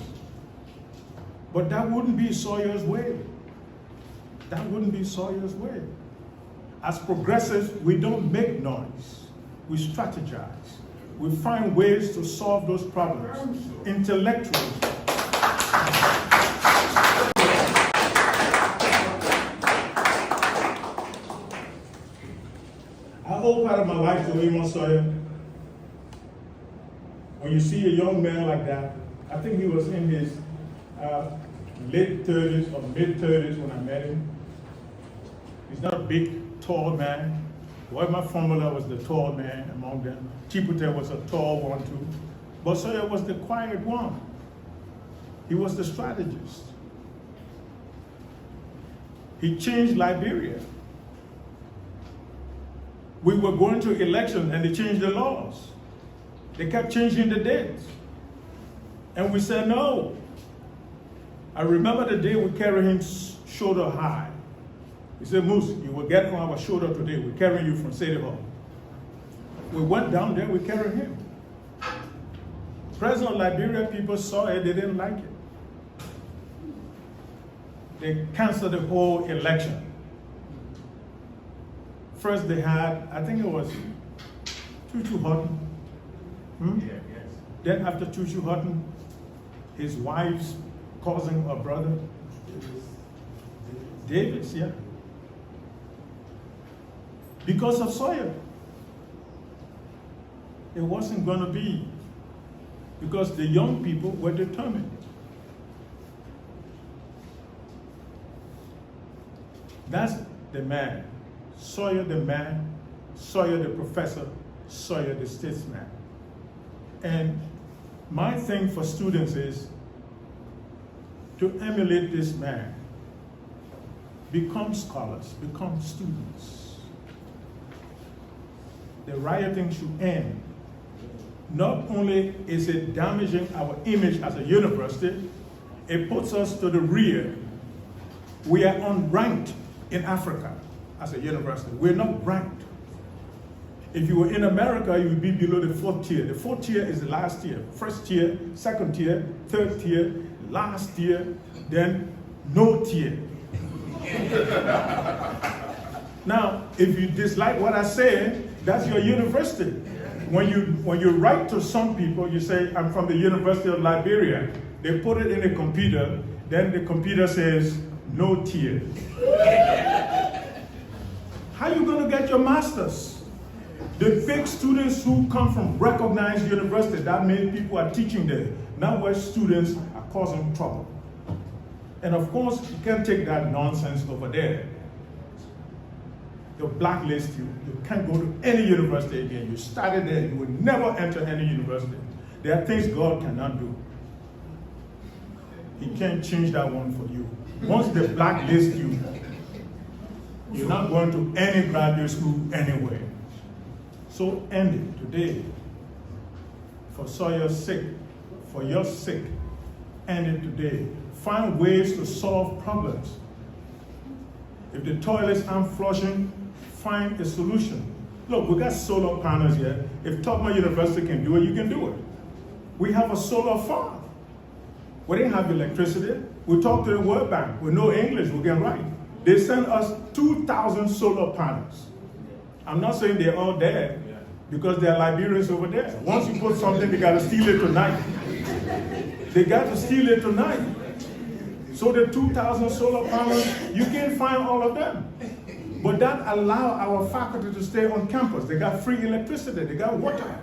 But that wouldn't be Sawyer's way. That wouldn't be Sawyer's way. As progressives, we don't make noise. We strategize. We find ways to solve those problems intellectually. I owe part of my life to Amos Sawyer. When you see a young man like that, I think he was in his late 30s or mid 30s when I met him. He's not a big, tall man. Well, my formula was the tall man among them. Chipute was a tall one too. But Sawyer was the quiet one. He was the strategist. He changed Liberia. We were going to elections and they changed the laws. They kept changing the dates. And we said no. I remember the day we carried him shoulder high. He said, Moose, you will get on our shoulder today. We're carrying you from City Hall. We went down there, we carried him. President of Liberia people saw it, they didn't like it. They canceled the whole election. First they had, I think it was Tutu Hutton. Yeah, yes. Then after Tutu Hutton, his wife's cousin or brother, Davis, yeah. Because of Sawyer. It wasn't going to be, because the young people were determined. That's the man. Sawyer the man, Sawyer the professor, Sawyer the statesman. And my thing for students is to emulate this man. Become scholars, become students. The rioting should end. Not only is it damaging our image as a university, it puts us to the rear. We are unranked in Africa as a university. We're not ranked. If you were in America, you would be below the 4th tier. The 4th tier is the last tier. 1st tier, 2nd tier, 3rd tier, last tier, then no tier. Now, if you dislike what I say, that's your university. When you write to some people, you say, I'm from the University of Liberia. They put it in a computer, then the computer says, no tier. How are you going to get your master's? The big students who come from recognized universities, that means people are teaching there. Now where students are causing trouble. And of course, you can't take that nonsense over there. They'll blacklist you. You can't go to any university again. You started there, you will never enter any university. There are things God cannot do. He can't change that one for you. Once they blacklist you, you're not going to any graduate school anywhere. So end it today. For Sawyer's sake, for your sake, end it today. Find ways to solve problems. If the toilets aren't flushing, find a solution. Look, we got solar panels here. If Tubman University can do it, you can do it. We have a solar farm. We didn't have electricity. We talked to the World Bank. We know English, we can write. They sent us 2,000 solar panels. I'm not saying they're all there, because there are Liberians over there. Once you put something, they got to steal it tonight. They got to steal it tonight. So the 2,000 solar panels, you can't find all of them. But that allow our faculty to stay on campus. They got free electricity, they got water.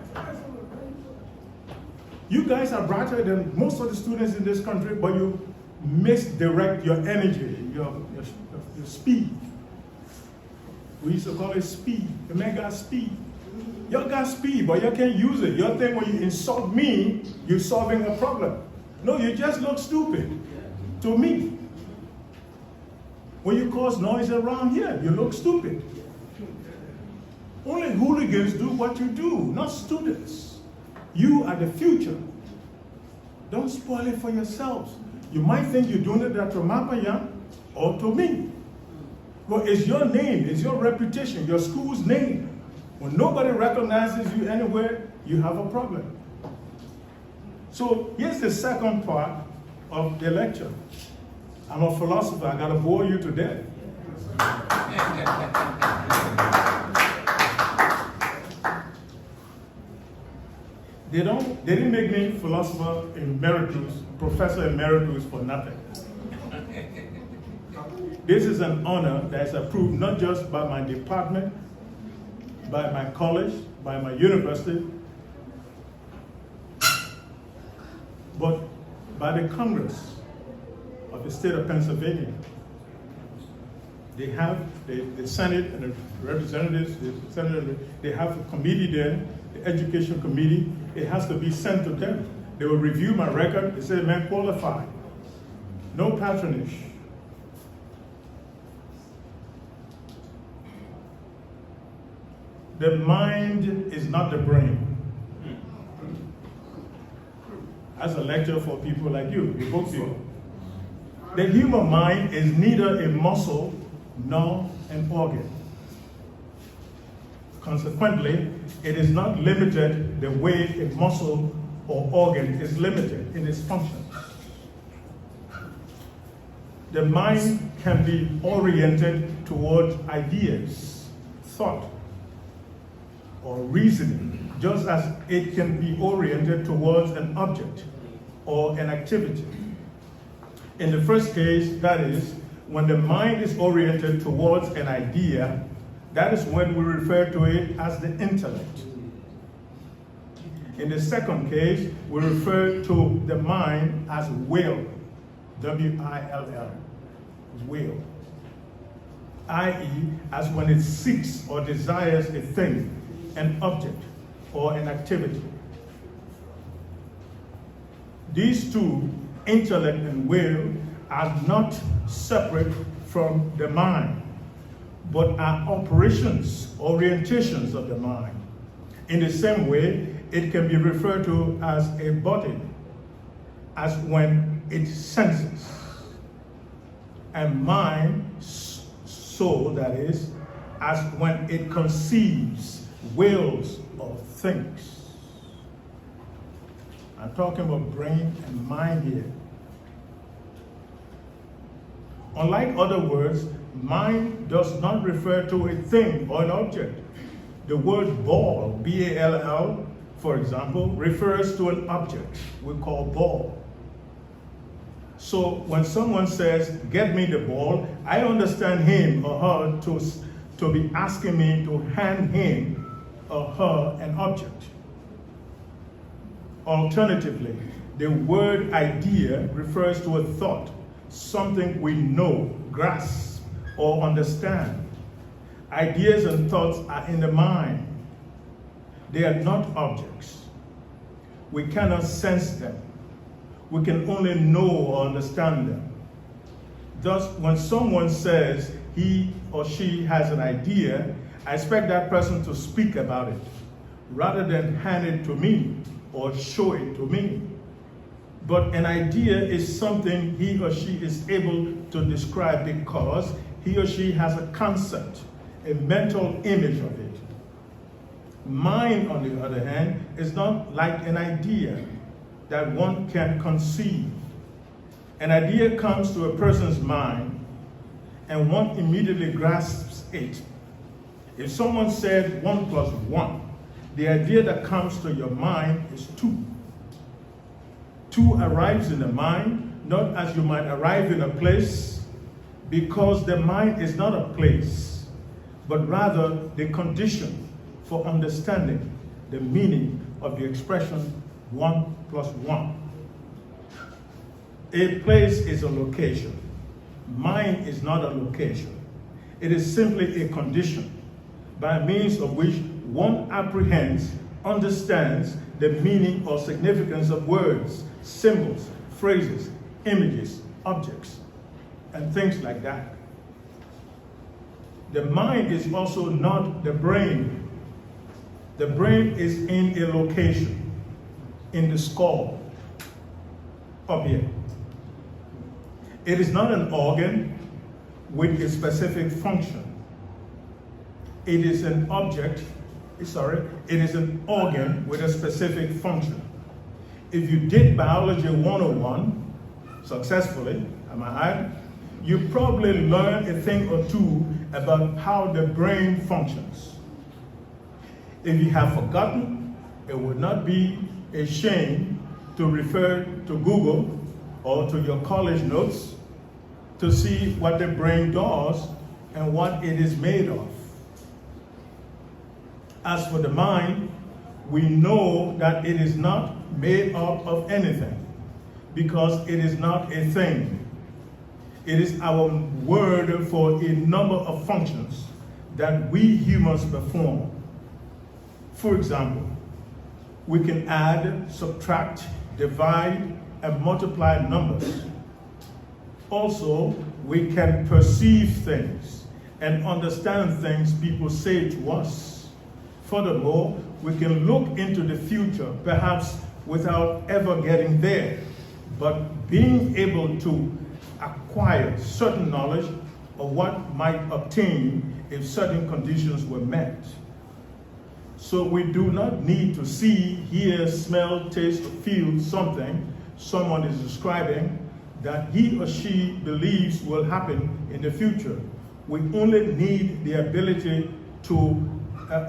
You guys are brighter than most of the students in this country, but you misdirect your energy, your speed. We used to call it speed. The man got speed. You got speed, but you can't use it. Your thing, when you insult me, you're solving a problem. No, you just look stupid to me. When you cause noise around here, you look stupid. Only hooligans do what you do, not students. You are the future. Don't spoil it for yourselves. You might think you're doing it to Mapaya or to me. Well, it's your name, it's your reputation, your school's name. When nobody recognizes you anywhere, you have a problem. So here's the second part of the lecture. I'm a philosopher, I gotta bore you to death. They didn't make me philosopher emeritus, professor emeritus for nothing. This is an honor that's approved not just by my department, by my college, by my university, but by the Congress of the state of Pennsylvania. They have the Senate and the representatives, the senator, they have a committee there, the education committee. It has to be sent to them. They will review my record. They say, man, qualified. No patronage. The mind is not the brain. As a lecture for people like you, both people. The human mind is neither a muscle nor an organ. Consequently, it is not limited the way a muscle or organ is limited in its function. The mind can be oriented towards ideas, thought, or reasoning, just as it can be oriented towards an object or an activity. In the first case, that is, when the mind is oriented towards an idea, that is when we refer to it as the intellect. In the second case, we refer to the mind as will, W-I-L-L, will, i.e., as when it seeks or desires a thing, an object, or an activity. These two, intellect and will, are not separate from the mind, but are operations, orientations of the mind. In the same way, it can be referred to as a body, as when it senses, and mind, soul, that is, as when it conceives, wills, or thinks. I'm talking about brain and mind here. Unlike other words, mind does not refer to a thing or an object. The word ball, B-A-L-L, for example, refers to an object we call ball. So when someone says, get me the ball, I understand him or her to be asking me to hand him or her an object. Alternatively, the word idea refers to a thought, something we know, grasp, or understand. Ideas and thoughts are in the mind. They are not objects. We cannot sense them. We can only know or understand them. Thus, when someone says he or she has an idea, I expect that person to speak about it, rather than hand it to me or show it to me. But an idea is something he or she is able to describe because he or she has a concept, a mental image of it. Mind, on the other hand, is not like an idea that one can conceive. An idea comes to a person's mind and one immediately grasps it. If someone said 1 + 1, the idea that comes to your mind is 2. 2 arrives in the mind, not as you might arrive in a place, because the mind is not a place. but rather the condition for understanding the meaning of the expression 1 plus 1. A place is a location. Mind is not a location. It is simply a condition by means of which one apprehends, understands the meaning or significance of words, symbols, phrases, images, objects, and things like that. The mind is also not the brain. The brain is in a location, in the skull, up here. It is not an organ with a specific function. It is an object, it is an organ with a specific function. If you did Biology 101 successfully, am I right? You probably learned a thing or two about how the brain functions. If you have forgotten, it would not be a shame to refer to Google or to your college notes to see what the brain does and what it is made of. As for the mind, we know that it is not made up of anything because it is not a thing. It is our word for a number of functions that we humans perform. For example, we can add, subtract, divide, and multiply numbers. Also, we can perceive things and understand things people say to us. Furthermore, we can look into the future, perhaps without ever getting there, but being able to acquire certain knowledge of what might obtain if certain conditions were met. So we do not need to see, hear, smell, taste, or feel something someone is describing that he or she believes will happen in the future. We only need the ability to,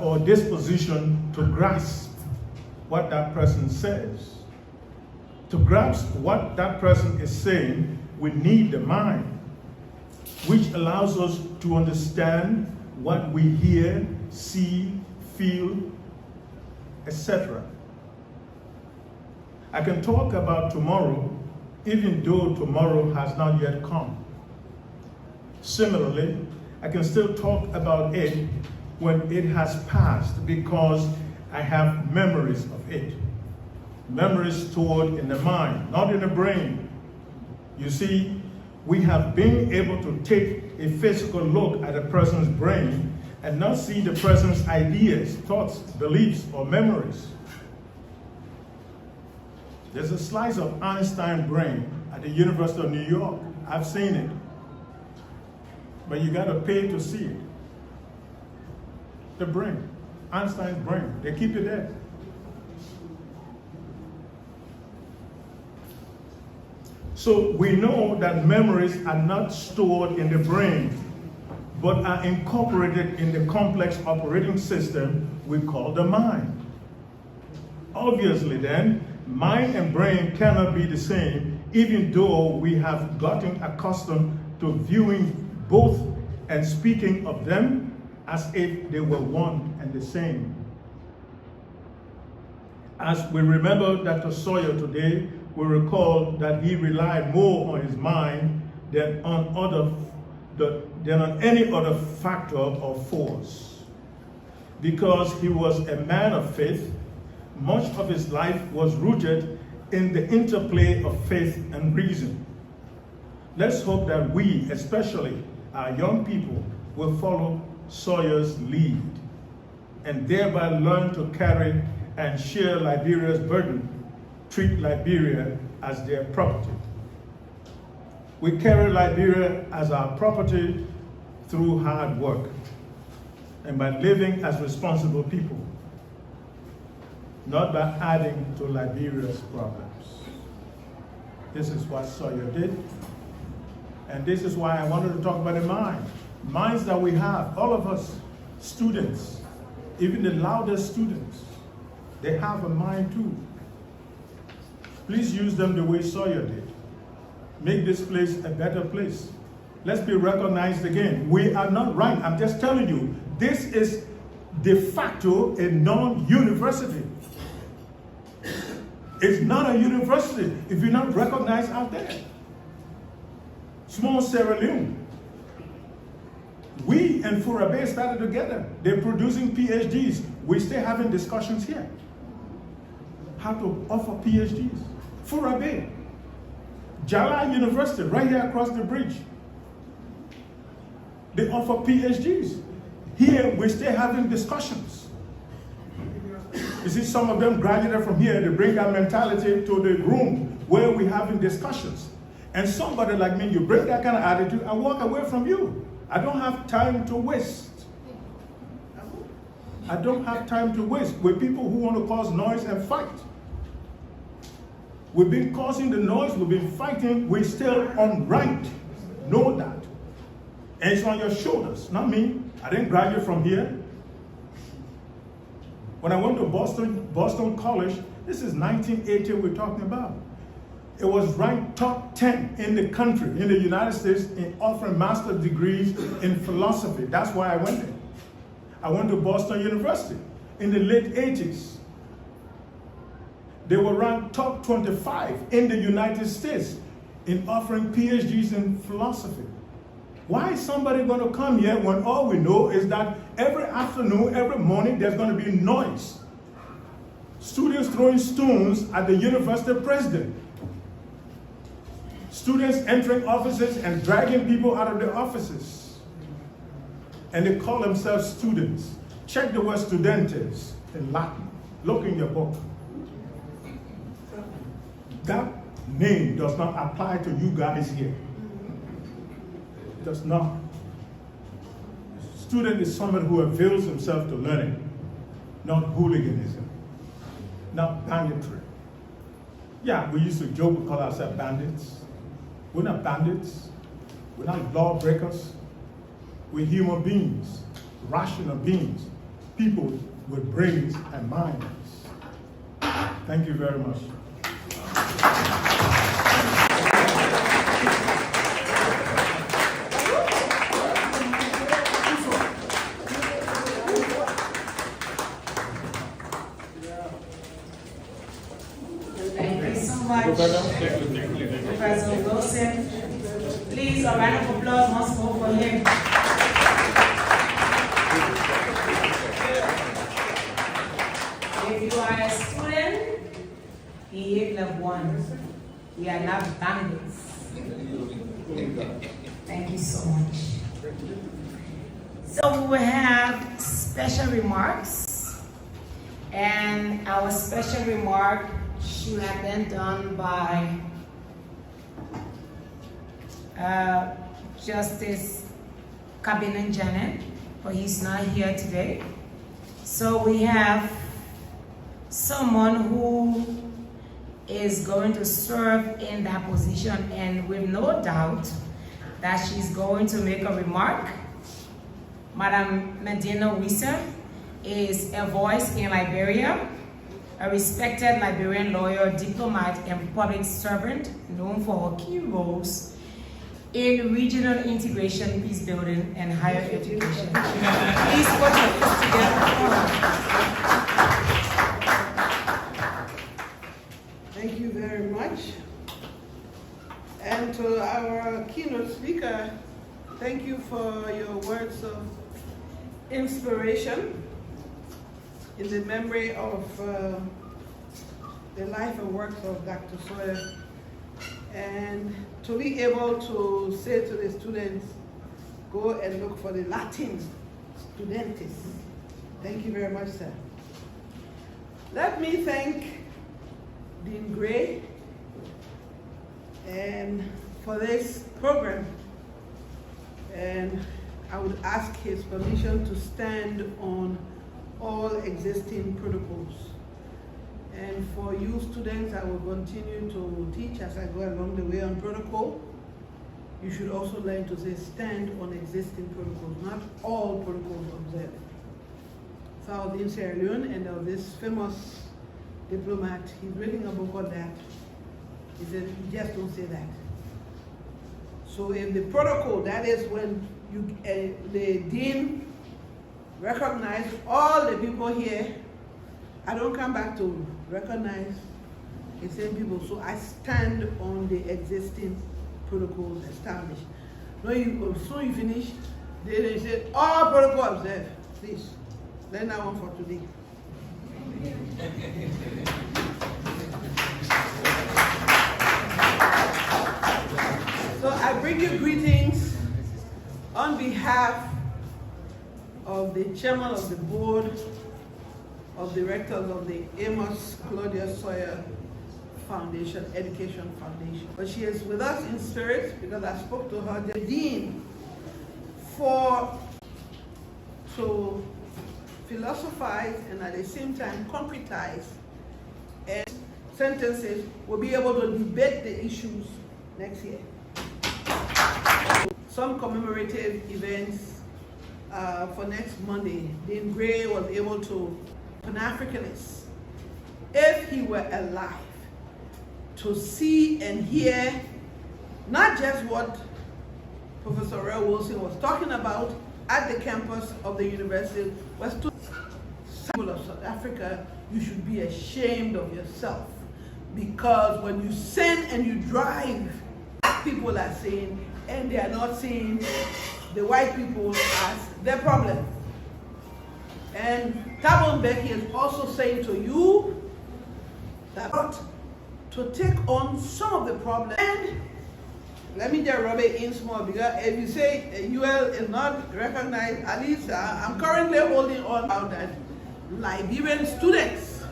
or disposition to grasp what that person says. To grasp what that person is saying, we need the mind, which allows us to understand what we hear, see, feel, etc. I can talk about tomorrow, even though tomorrow has not yet come. Similarly, I can still talk about it when it has passed because I have memories of it. Memories stored in the mind, not in the brain. You see, we have been able to take a physical look at a person's brain and not see the person's ideas, thoughts, beliefs, or memories. There's a slice of Einstein's brain at the University of New York. I've seen it. But you gotta pay to see it. The brain, Einstein's brain, they keep it there. So we know that memories are not stored in the brain, but are incorporated in the complex operating system we call the mind. Obviously then, mind and brain cannot be the same, even though we have gotten accustomed to viewing both and speaking of them as if they were one and the same. As we remember Dr. Sawyer today, we recall that he relied more on his mind than on any other factor or force. Because he was a man of faith, much of his life was rooted in the interplay of faith and reason. Let's hope that we, especially our young people, will follow Sawyer's lead and thereby learn to carry and share Liberia's burden, treat Liberia as their property. We carry Liberia as our property through hard work and by living as responsible people, not by adding to Liberia's problems. This is what Sawyer did, and this is why I wanted to talk about the mind. Minds that we have, all of us, students, even the loudest students, they have a mind too. Please use them the way Sawyer did. Make this place a better place. Let's be recognized again. We are not right. I'm just telling you, this is de facto a non-university. It's not a university if you're not recognized out there. Small Sierra Leone. We and Furabe started together. They're producing PhDs. We're still having discussions here. How to offer PhDs. Furabe. Jala University, right here across the bridge. They offer PhDs. Here, we're still having discussions. You see, some of them graduated from here. They bring that mentality to the room where we're having discussions. And somebody like me, you bring that kind of attitude, I walk away from you. I don't have time to waste. I don't have time to waste with people who want to cause noise and fight. We've been causing the noise, we've been fighting, we're still on right. Know that. And it's on your shoulders, not me. I didn't graduate from here. When I went to Boston College, this is 1980 we're talking about. It was ranked top 10 in the country, in the United States, in offering master's degrees in philosophy. That's why I went there. I went to Boston University in the late 80s. They were ranked top 25 in the United States in offering PhDs in philosophy. Why is somebody going to come here when all we know is that every afternoon, every morning, there's going to be noise? Students throwing stones at the university president. Students entering offices and dragging people out of their offices. And they call themselves students. Check the word studentes in Latin. Look in your book. That name does not apply to you guys here. It does not. Student is someone who avails himself to learning, not hooliganism, not banditry. Yeah, we used to joke, we call ourselves bandits. We're not bandits. We're not lawbreakers. We're human beings, rational beings, people with brains and minds. Thank you very much. Thank you so much, Professor Wilson. Please, a round of applause once more for him. If you are a student, he is level 1. We are not bandits. Thank you so much. So we will have special remarks, and our special remark should have been done by Justice Kabinet Janet, but he's not here today. So we have someone who is going to serve in that position, and with no doubt that she's going to make a remark. Madam Medina Wisa is a voice in Liberia, a respected Liberian lawyer, diplomat, and public servant known for her key roles in regional integration, peace building, and higher education. Please put your hands together for her. Thank you very much. And to our keynote speaker, thank you for your words of inspiration in the memory of the life and works of Dr. Sawyer. And to be able to say to the students, go and look for the Latin studentes. Thank you very much, sir. Let me thank Dean Gray and for this program. And I would ask his permission to stand on all existing protocols. And for you students, I will continue to teach as I go along the way on protocol. You should also learn to say stand on existing protocols, not all protocols observed. So I was in Sierra Leone, and there was this famous diplomat, he's reading a book on that. He said, just don't say that. So if the protocol, that is when the dean recognize all the people here, I don't come back to recognize the same people. So I stand on the existing protocols established. No, as soon you finish, they say all protocol observed. Please, learn that one for today. So I bring you greetings on behalf of the chairman of the board of directors of the Amos Sawyer Foundation, Education Foundation. But she is with us in spirit because I spoke to her, the dean, to philosophize and at the same time concretize and sentences will be able to debate the issues next year. Some commemorative events for next Monday. Dean Gray was able to, Pan-Africanist, if he were alive, to see and hear not just what Professor Ray Wilson was talking about at the campus of the university, was to symbol of South Africa. You should be ashamed of yourself, because when you send and you drive, black people are saying, and they are not seeing the white people as their problem. And Thabo Mbeki is also saying to you that to take on some of the problems. And let me just rub it in small, because if you say UL is not recognized, at least I'm currently holding on about that Liberian students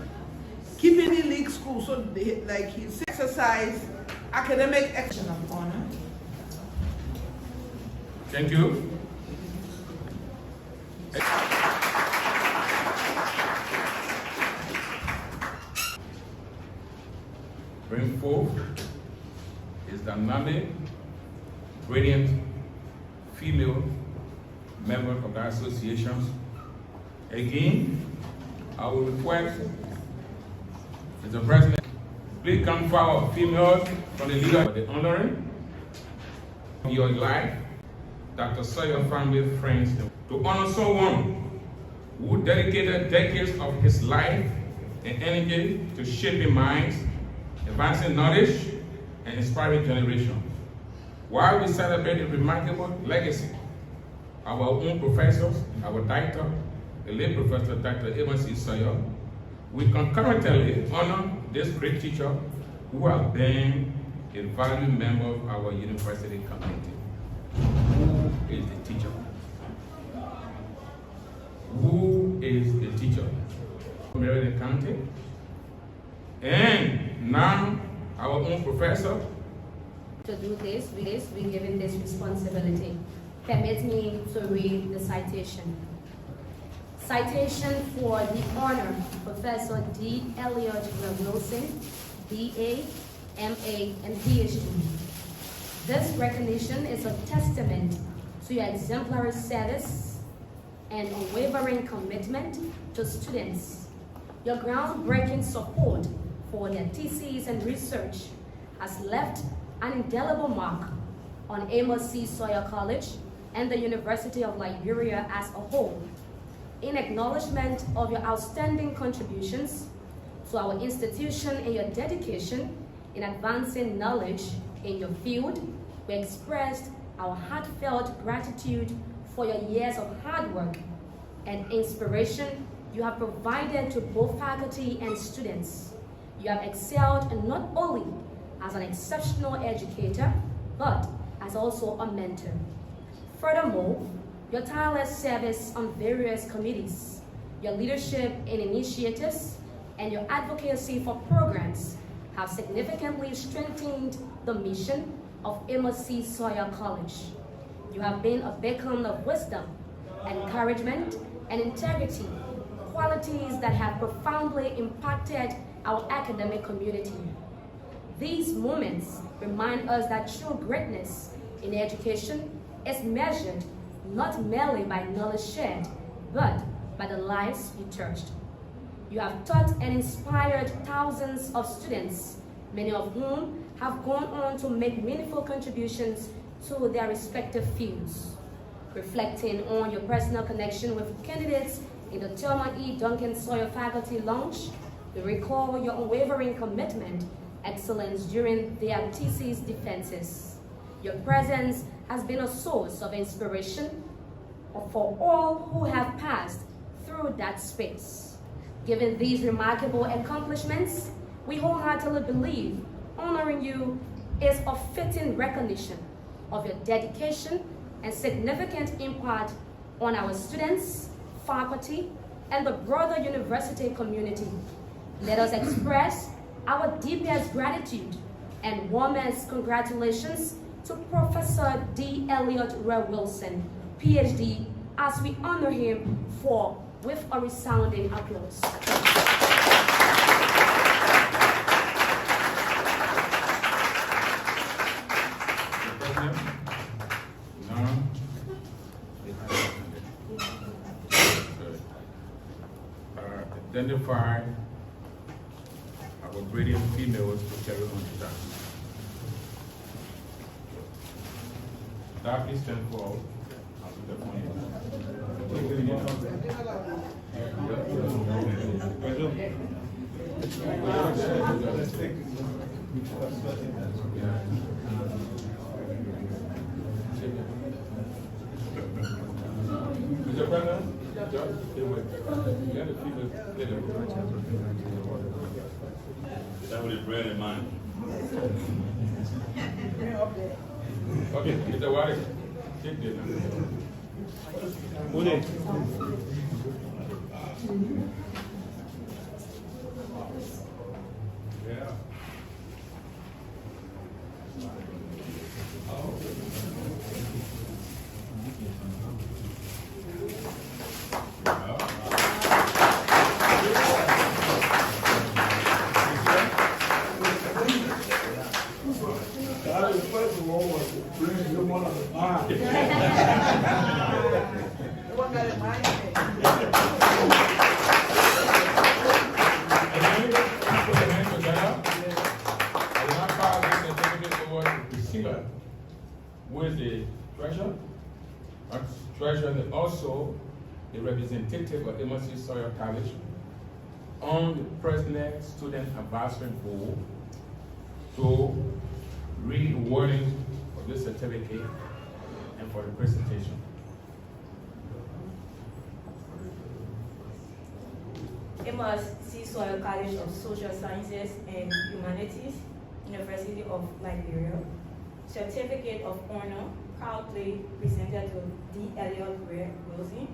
keeping in league school, so they, like he said, exercise academic action of honor. Thank you. Bring forth is the dynamic, brilliant female member of the association. Again, I will request Mr. President, please come forward, females from the leader of the honoring of your life, Dr. Sawyer family friends, to honor someone who dedicated decades of his life and energy to shaping minds, advancing knowledge, and inspiring generations. While we celebrate a remarkable legacy, our own professors, our director, the late Professor Dr. Amos Sawyer, we concurrently honor this great teacher who has been a valued member of our university community. Who is the teacher? Who is the teacher? Maryland County. And now our own professor. To do this, we given this responsibility. Permit me to read the citation. Citation for the honor, Professor D. Elliot Wilson, BA, MA, and PhD. This recognition is a testament to your exemplary service and unwavering commitment to students. Your groundbreaking support for their theses and research has left an indelible mark on Amos C. Sawyer College and the University of Liberia as a whole. In acknowledgement of your outstanding contributions to our institution and your dedication in advancing knowledge in your field, we expressed our heartfelt gratitude for your years of hard work and inspiration you have provided to both faculty and students. You have excelled not only as an exceptional educator, but as also a mentor. Furthermore, your tireless service on various committees, your leadership in initiatives, and your advocacy for programs have significantly strengthened the mission of Amos C. Sawyer College. You have been a beacon of wisdom, encouragement, and integrity, qualities that have profoundly impacted our academic community. These moments remind us that true greatness in education is measured not merely by knowledge shared, but by the lives you touched. You have taught and inspired thousands of students, many of whom have gone on to make meaningful contributions to their respective fields. Reflecting on your personal connection with candidates in the Thelma E. Duncan Sawyer Faculty Lounge, we recall your unwavering commitment, excellence during their thesis defenses. Your presence has been a source of inspiration for all who have passed through that space. Given these remarkable accomplishments, we wholeheartedly believe honoring you is a fitting recognition of your dedication and significant impact on our students, faculty, and the broader university community. Let us express our deepest gratitude and warmest congratulations to Professor D. Elliott Ray Wilson, PhD, as we honor him with a resounding applause. Identify our brilliant females to carry on the task. Staff, please stand for Mr. President, that with his bread in mind. Okay, Mr. White, take this. Yeah. With the treasurer, and also a representative of Amos Sawyer College on the President Student Advisory Board to read the wording of this certificate and for the presentation. Amos Sawyer College of Social Sciences and Humanities, University of Liberia. Certificate of Honor, proudly presented to D. Elliott Ray Wilson,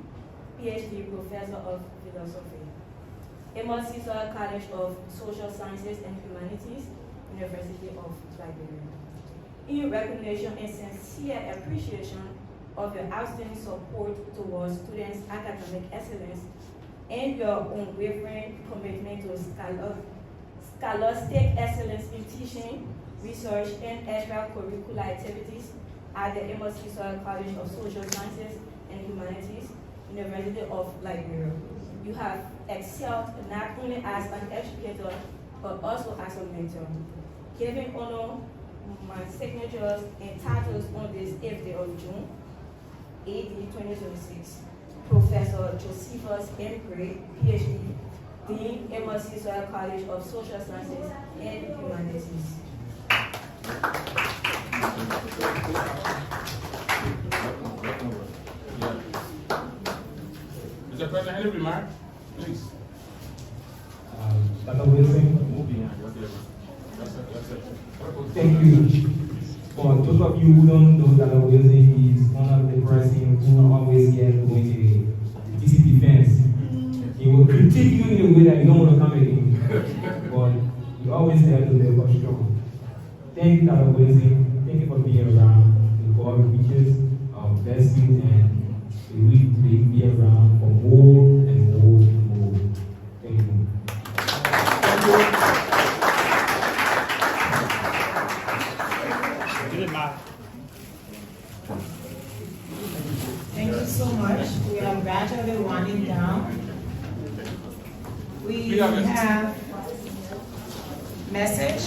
PhD Professor of Philosophy. Amos Sawyer College of Social Sciences and Humanities, University of Liberia. In recognition and sincere appreciation of your outstanding support towards students' academic excellence and your unwavering commitment to scholastic excellence in teaching, research, and extracurricular activities at the Amos Sawyer College of Social Sciences and Humanities, University of Liberia. You have excelled not only as an educator, but also as a mentor. Giving honor my signatures and titles on this 8th day of June, AD 2026. Professor Josephus M. Gray, PhD, Dean, Amos Sawyer College of Social Sciences and Humanities. Mr. President, any remark? Please. Dr. Wilson. Thank you. For those of you who don't know, Dr. Wilson is one of the person who always gets going to DC defense. He will critique you in a way that you don't want to come again, but he always there to deliver strong. Thank you, Dr. Wilson. Thank you for being around. The God reaches bless you, and we will be around for more and more and more. Thank you. Thank you so much. We are gradually winding down. We have message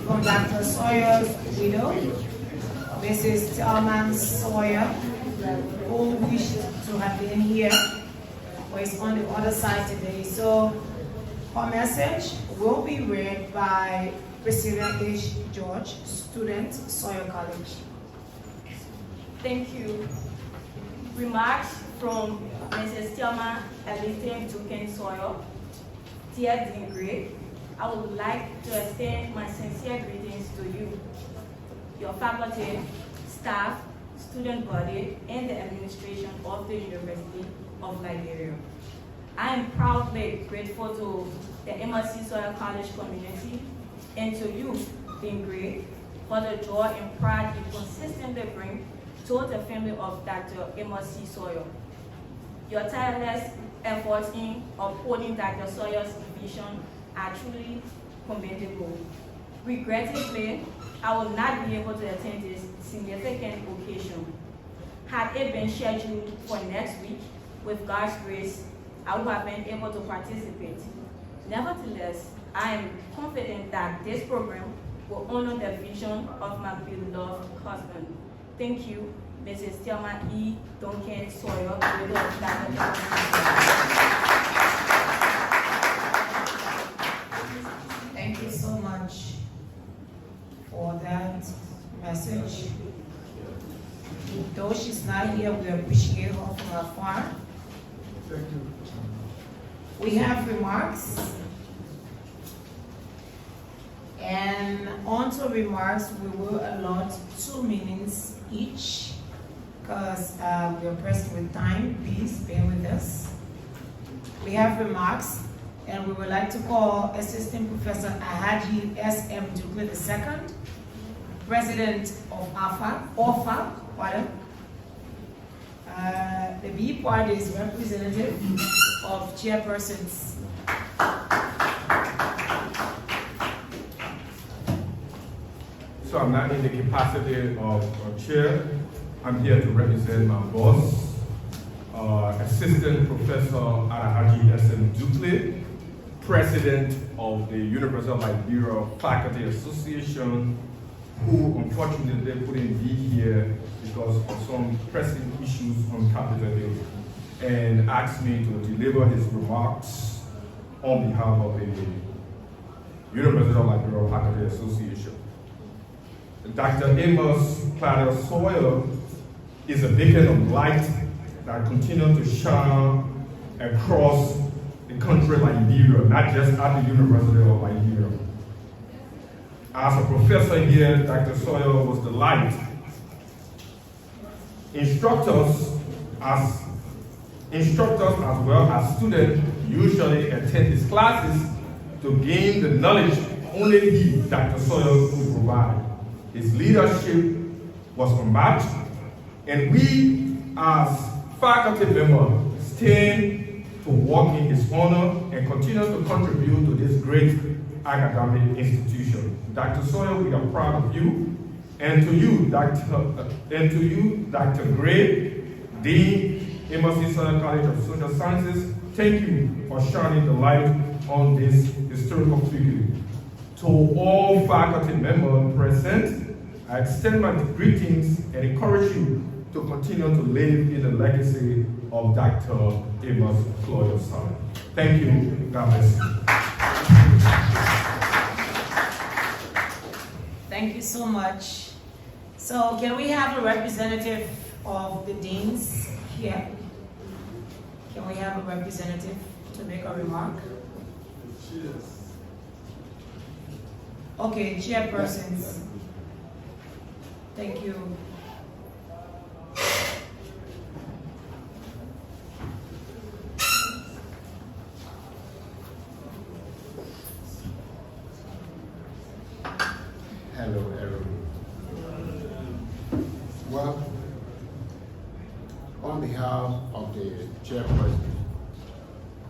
from Dr. Sawyer's widow, Mrs. Tillman Sawyer, who wished to have been here, but is on the other side today. So her message will be read by Priscilla H. George, student, Sawyer College. Thank you. Remarks from Mrs. Tillman Elizabeth Duquesne Sawyer. Dear Dean Gray, I would like to extend my sincere greetings to you, your faculty, staff, student body, and the administration of the University of Liberia. I am proudly grateful to the Amos Sawyer College community and to you, Dean Gray, for the joy and pride you consistently bring to the family of Dr. Amos Sawyer. Your tireless efforts in upholding Dr. Sawyer's vision are truly commendable. Regrettably, I will not be able to attend this significant occasion. Had it been scheduled for next week, with God's grace, I would have been able to participate. Nevertheless, I am confident that this program will honor the vision of my beloved husband. Thank you, Mrs. Tillman E. Duncan Sawyer, widow of Dr. Thank you so much for that message. Though she's not here, we appreciate her from afar. Thank you. We have remarks. And onto remarks, we will allot 2 minutes each because we are pressed with time. Please bear with us. We have remarks, and we would like to call Assistant Professor Ahaji S.M. Dukley II, President of OFA, pardon. The B part is representative of chairpersons. So I'm not in the capacity of chair. I'm here to represent my boss, Assistant Professor Ahaji S.M. Dukley, President of the University of Liberia Faculty Association, who unfortunately couldn't be here because of some pressing issues on Capitol Hill, and asked me to deliver his remarks on behalf of the University of Liberia Faculty Association. Dr. Amos Sawyer is a beacon of light that continues to shine across the country Liberia, not just at the University of Liberia. As a professor here, Dr. Sawyer was the light. Instructors as well as students usually attend his classes to gain the knowledge only he, Dr. Sawyer, could provide. His leadership was unmatched, and we as faculty members stand to work in his honor and continue to contribute to this great academic institution. Dr. Sawyer, we are proud of you, and to you, Dr. Gray, Dean, Amos Sawyer College of Social Sciences, thank you for shining the light on this historical figure. To all faculty members present, I extend my greetings and encourage you to continue to live in the legacy of Dr. Amos Sawyer. Thank you. God bless you. Thank you so much. So can we have a representative of the deans here? Can we have a representative to make a remark? Okay, chairpersons. Thank you. Hello, everyone. Well, on behalf of the chairperson,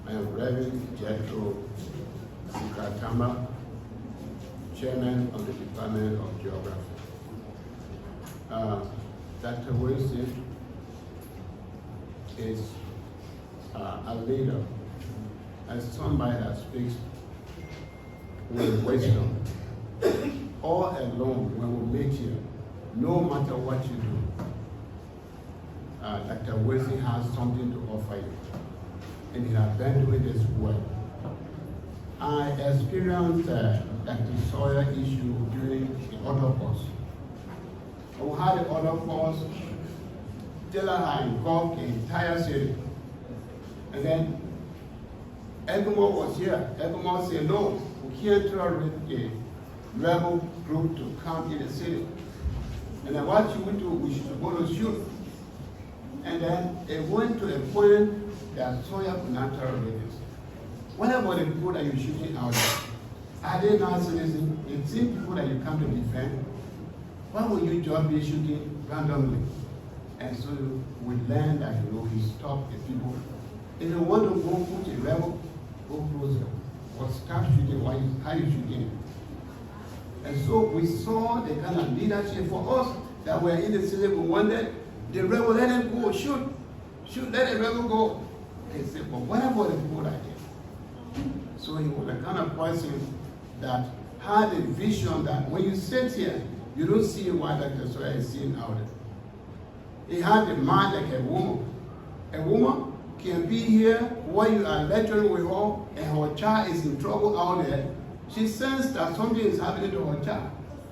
I am Reverend Jethro Sikatama, Chairman of the Department of Geography. Dr. Wilson is a leader and somebody that speaks with wisdom. All along, when we meet here, no matter what you do, Dr. Wesley has something to offer you, and he has been doing this well. I experienced Dr. Sawyer issue during the Holocaust. We had the Holocaust, Taylor engulfed the entire city. And then Amos was here. Amos said, no, we can't tolerate a rebel group to come in the city. And then what should we do? We should go to shoot. And then it went to a point that Sawyer could not tolerate this. What about the people that you're shooting out there? Are they not citizens? The same people that you come to defend? Why would you just be shooting randomly? And so we learned that, he stopped the people. If you want to go put a rebel, go closer. Or start shooting while how you shooting. And so we saw the kind of leadership for us that were in the city. We wanted the rebel, let them go, shoot, let the rebel go. They said, but what about the people like that? So he was the kind of person that had a vision that when you sit here, you don't see what Dr. Sawyer is seeing out there. He had a mind like a woman. A woman can be here while you are lecturing with her and her child is in trouble out there. She senses that something is happening to her child.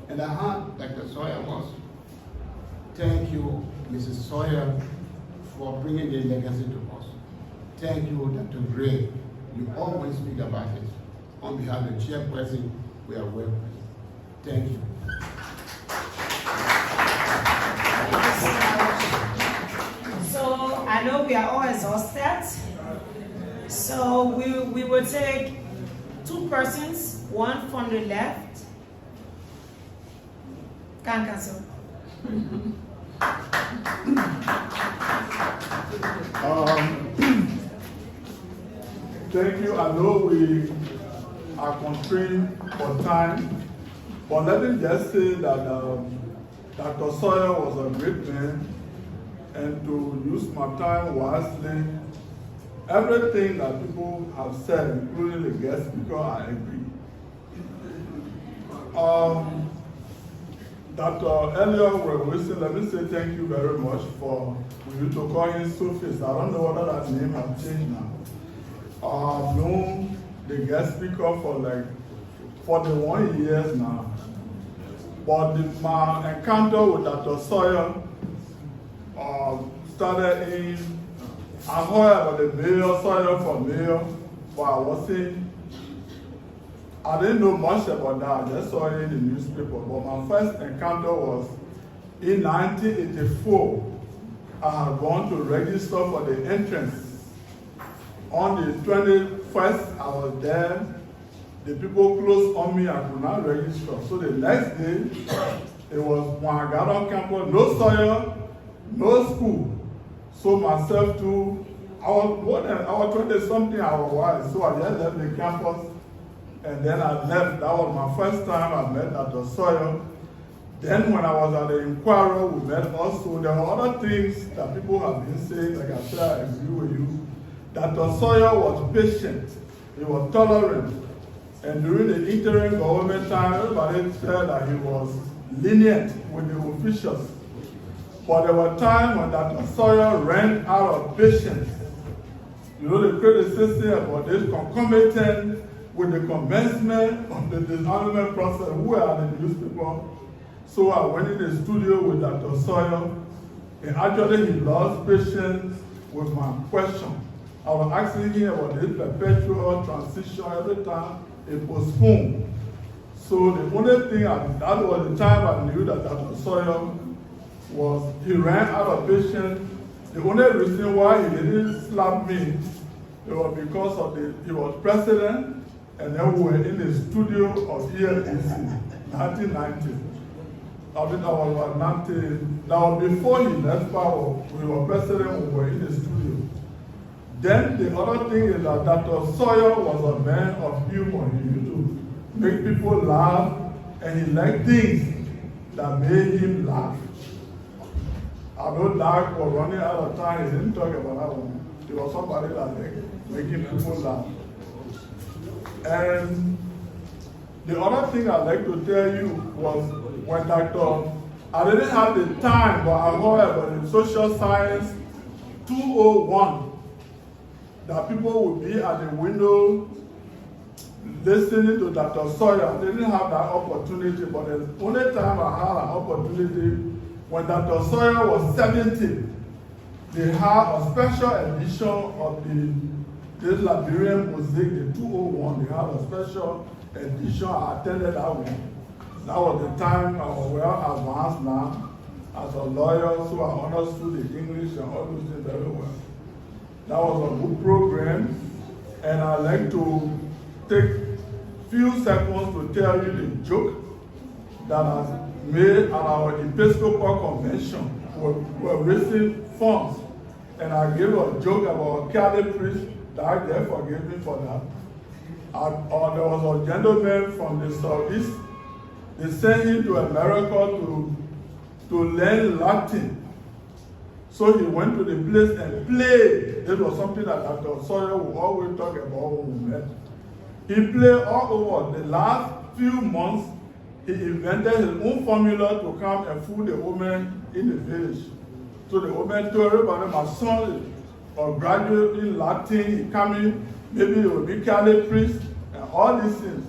And that's how Dr. Sawyer was. Thank you, Mrs. Sawyer, for bringing the legacy to us. Thank you, Dr. Gray. You always speak about it. On behalf of the chairperson, we are well. Thank you. So I know we are all exhausted. So we will take two persons, one from the left. Can't cancel. Thank you. I know we are constrained for time, but let me just say that Dr. Sawyer was a great man, and to use my time wisely, everything that people have said, including the guest speaker, I agree. Dr. Elliot Wilson, let me say thank you very much for you to call him Sophist. I don't know whether that name has changed now. I've known the guest speaker for like 41 years now. But my encounter with Dr. Sawyer started in, I heard about the mayor, Sawyer for mayor, but I didn't know much about that. I just saw it in the newspaper. But my first encounter was in 1984. I had gone to register for the entrance. On the 21st, I was there. The people closed on me. I could not register. So the next day, it was when I got on campus, no Sawyer, no school. So myself too, I was 20-something hours, so I just left the campus. And then I left. That was my first time I met Dr. Sawyer. Then when I was at the inquiry, we met also. There were other things that people have been saying, like I said, I agree with you. Dr. Sawyer was patient. He was tolerant. And during the interim government time, everybody said that he was lenient with the officials. But there were times when Dr. Sawyer ran out of patience. You know, the criticism about this concomitant with the commencement of the disarmament process, we were at the newspaper. So I went in the studio with Dr. Sawyer, and actually he lost patience with my question. I was asking him about this perpetual transition every time it postponed. So the only thing, that was the time I knew that Dr. Sawyer he ran out of patience. The only reason why he didn't slap me, it was because he was president, and then we were in the studio of ELDC, 1990. I think that was 90. Now before he left power, we were president, we were in the studio. Then the other thing is that Dr. Sawyer was a man of humor. He used to make people laugh, and he liked things that made him laugh. I know Doug was running out of time, he didn't talk about that one. There was somebody that making people laugh. And the other thing I'd like to tell you was when Dr. I didn't have the time, but I heard about in social science 201 that people would be at the window listening to Dr. Sawyer. I didn't have that opportunity, but the only time I had an opportunity when Dr. Sawyer was 70, they had a special edition of this Liberian mosaic, the 201. They had a special edition. I attended that one. That was the time I was well advanced now as a lawyer, so I understood the English and all those things very well. That was a good program, and I'd like to take few seconds to tell you the joke that was made at our Episcopal Convention. We're raising funds, and I gave a joke about a Catholic priest that they forgave me for that. There was a gentleman from the southeast. They sent him to America to learn Latin. So he went to the place and played. This was something that Dr. Sawyer would always talk about when we met. He played all over. The last few months, he invented his own formula to come and fool the women in the village. So the women told everybody, my son is a graduate in Latin, he coming, maybe he will be Catholic priest, and all these things.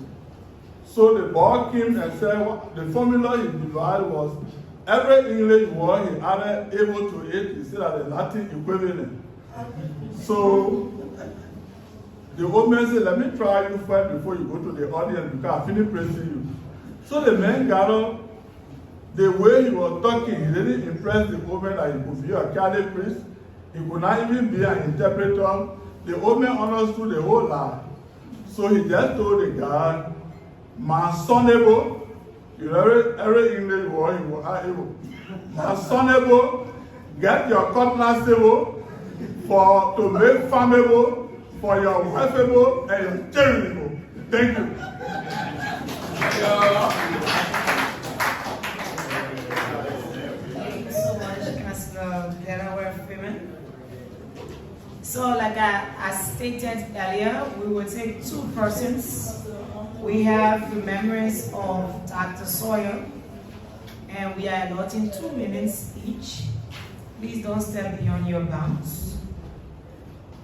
So the boy came and said, the formula he devised was every English word he added able to it, he said that the Latin equivalent. So the old man said, let me try you first before you go to the audience because I finished praising you. So the man got up. The way he was talking, he didn't impress the old man that he could be a Catholic priest. He could not even be an interpreter. The old man understood the whole lie. So he just told the guy, my son able, you know, every English word he was able. My son able, get your cutlass able to make farm able, for your wife able, and your children able. Thank you. Thank you so much, Councilor Delaware Freeman. So, like I stated earlier, we will take two persons. We have remembrance of Dr. Sawyer, and we are allotting 2 minutes each. Please don't step beyond your bounds.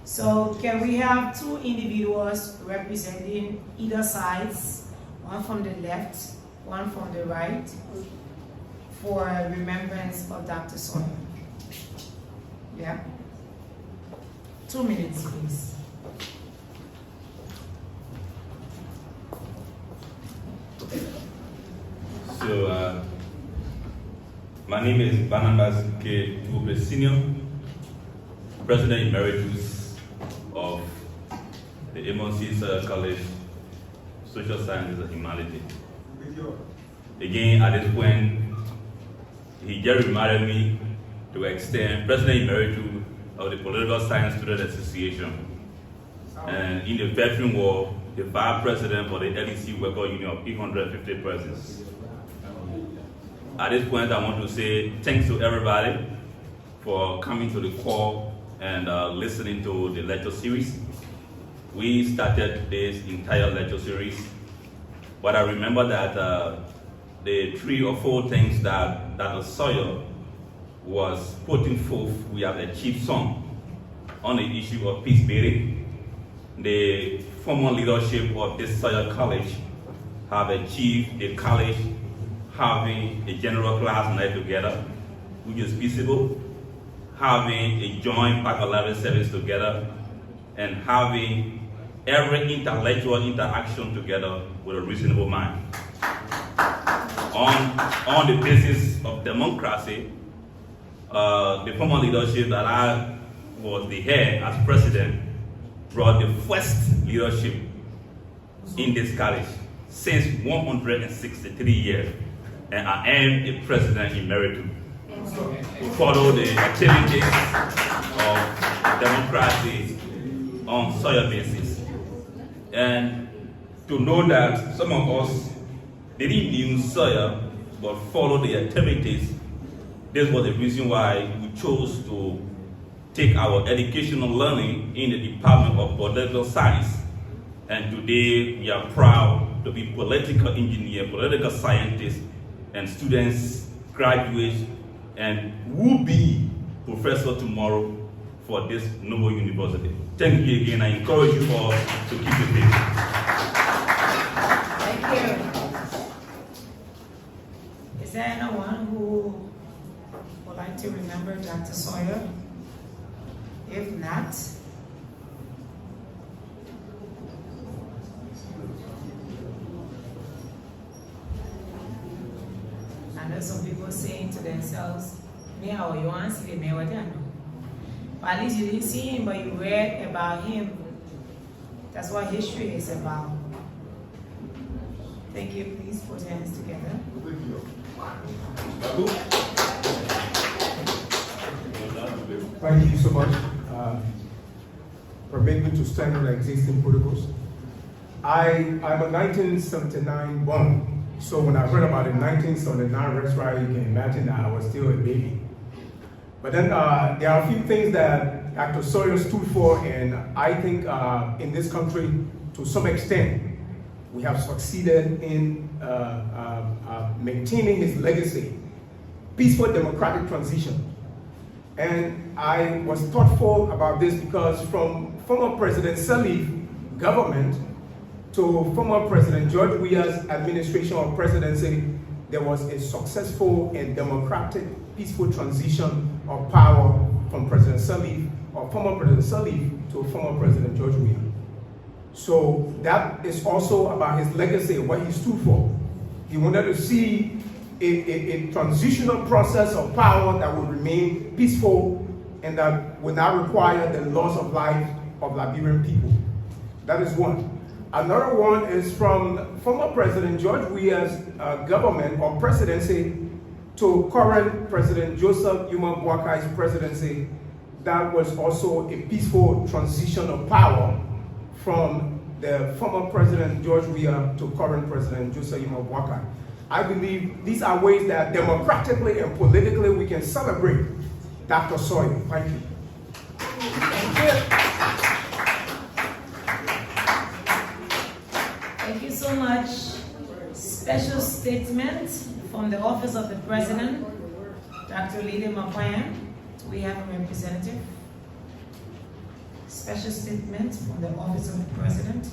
So can we have two individuals representing either sides, one from the left, one from the right, for remembrance of Dr. Sawyer? Yeah? 2 minutes, please. So, my name is Barnabas K. Tube Sr., President Emeritus of the Amos College, Social Sciences and Humanities. Again, at this point, he just reminded me to extend President Emeritus of the Political Science Student Association, and in the Veteran War, the Vice President for the LEC Worker Union of 850 persons. At this point, I want to say thanks to everybody for coming to the call and listening to the lecture series. We started this entire lecture series, but I remember that the 3 or 4 things that Dr. Sawyer was putting forth, we have achieved some on the issue of peace building. The former leadership of this Sawyer College have achieved the college having a general class night together, which is peaceable, having a joint baccalaureate service together, and having every intellectual interaction together with a reasonable mind. On the basis of democracy, the former leadership that I was the head as president brought the first leadership in this college since 163 years, and I am the president emeritus to follow the activities of democracy on Sawyer basis. And to know that some of us didn't knew Sawyer but follow the activities, this was the reason why we chose to take our educational learning in the Department of Political Science. And today we are proud to be political engineers, political scientists, and students graduates, and will be professor tomorrow for this noble university. Thank you again. I encourage you all to keep the faith. Thank you. Is there anyone who would like to remember Dr. Sawyer? If not, I know some people saying to themselves, me, how you want to see me, what I know. But at least you didn't see him, but you read about him. That's what history is about. Thank you. Please put your hands together. Thank you so much. Permit me to stand on the existing protocols. I'm a 1979 born, so when I heard about the 1979 Rex Riot, you can imagine that I was still a baby. But then there are a few things that Dr. Sawyer stood for, and I think in this country, to some extent, we have succeeded in maintaining his legacy. Peaceful democratic transition. And I was thoughtful about this because from former President Salih's government to former President George Weah's administration or presidency, there was a successful and democratic, peaceful transition of power from President Salih or former President Salih to former President George Weah. So that is also about his legacy, what he stood for. He wanted to see a transitional process of power that would remain peaceful and that would not require the loss of life of Liberian people. That is one. Another one is from former President George Weah's government or presidency to current President Joseph Yuma Boakai's presidency. That was also a peaceful transition of power from the former President George Weah to current President Joseph Yuma Boakai. I believe these are ways that democratically and politically we can celebrate Dr. Sawyer. Thank you. Thank you. Thank you so much. Special statement from the Office of the President, Dr. Lydia Mapoyan. We have a representative. Special statement from the Office of the President.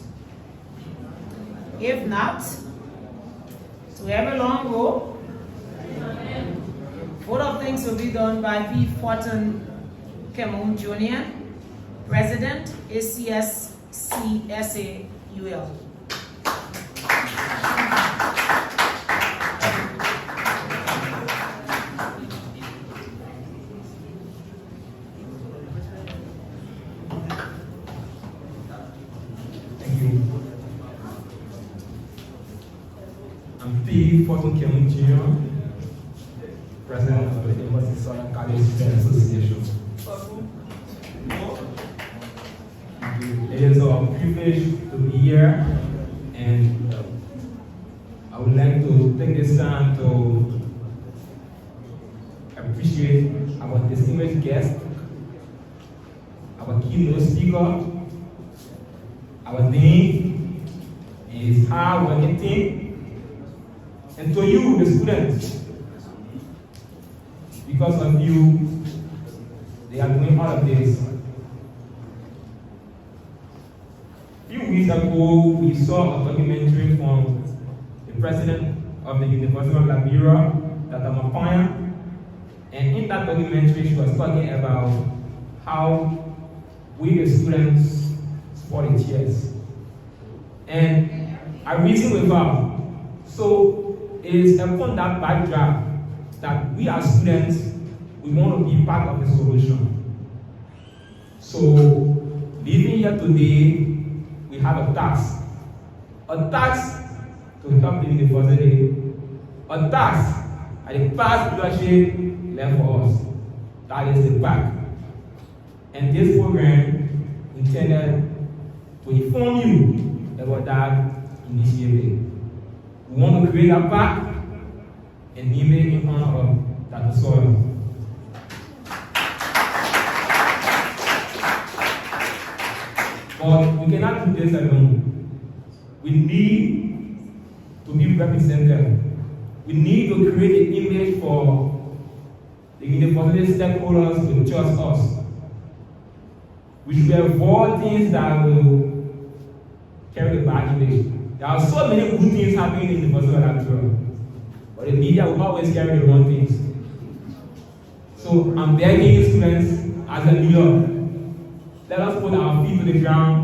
If not, to every long row, vote of things will be done by P. Fortin Kemun Jr., President, ACSCSAUL. Fortune Kemun Jr., President of the Amos Sawyer College Student Association. It is a privilege to be here, and I would like to take this time to appreciate our distinguished guest, our keynote speaker, our dean, and his hard-working team. And to you, the students, because of you, they are doing all of this. A few weeks ago, we saw a documentary from the president of the University of Liberia, Dr. Mapoyan, and in that documentary, she was talking about how we, the students, support the chairs. And I reasoned with her. So, it is upon that backdrop that we as students, we want to be part of the solution. So, living here today, we have a task to help the university, a task at the past leadership left for us. That is the back. And this program intended to inform you about that initiative. We want to create a pack and name it in honor of Dr. Sawyer. But we cannot do this alone. We need to be represented We need to create an image for the university stakeholders to trust us. We should avoid things that will carry the bad image. There are so many good things happening in the University of Nigeria, but the media will always carry the wrong things. So I'm begging you students, as a leader, let us put our feet to the ground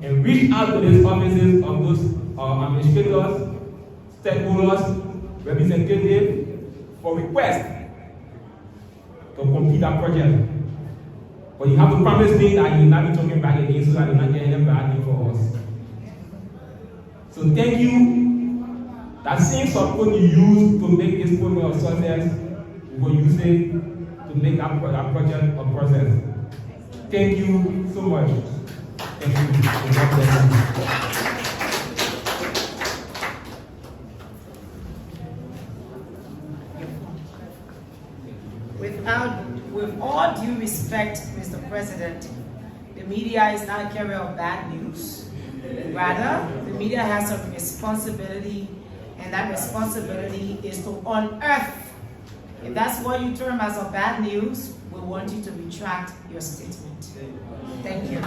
and reach out to these offices of those administrators, stakeholders, representatives for requests to complete our project. But you have to promise me that you will not be talking back again so that you're not getting them bad thing for us. So thank you. That same support you use to make this program a success, we will use it to make our project a process. Thank you so much. Thank you. God bless you. With all due respect, Mr. President, the media is not a carrier of bad news. Rather, the media has a responsibility, and that responsibility is to unearth. If that's what you term as a bad news, we want you to retract your statement. Thank you.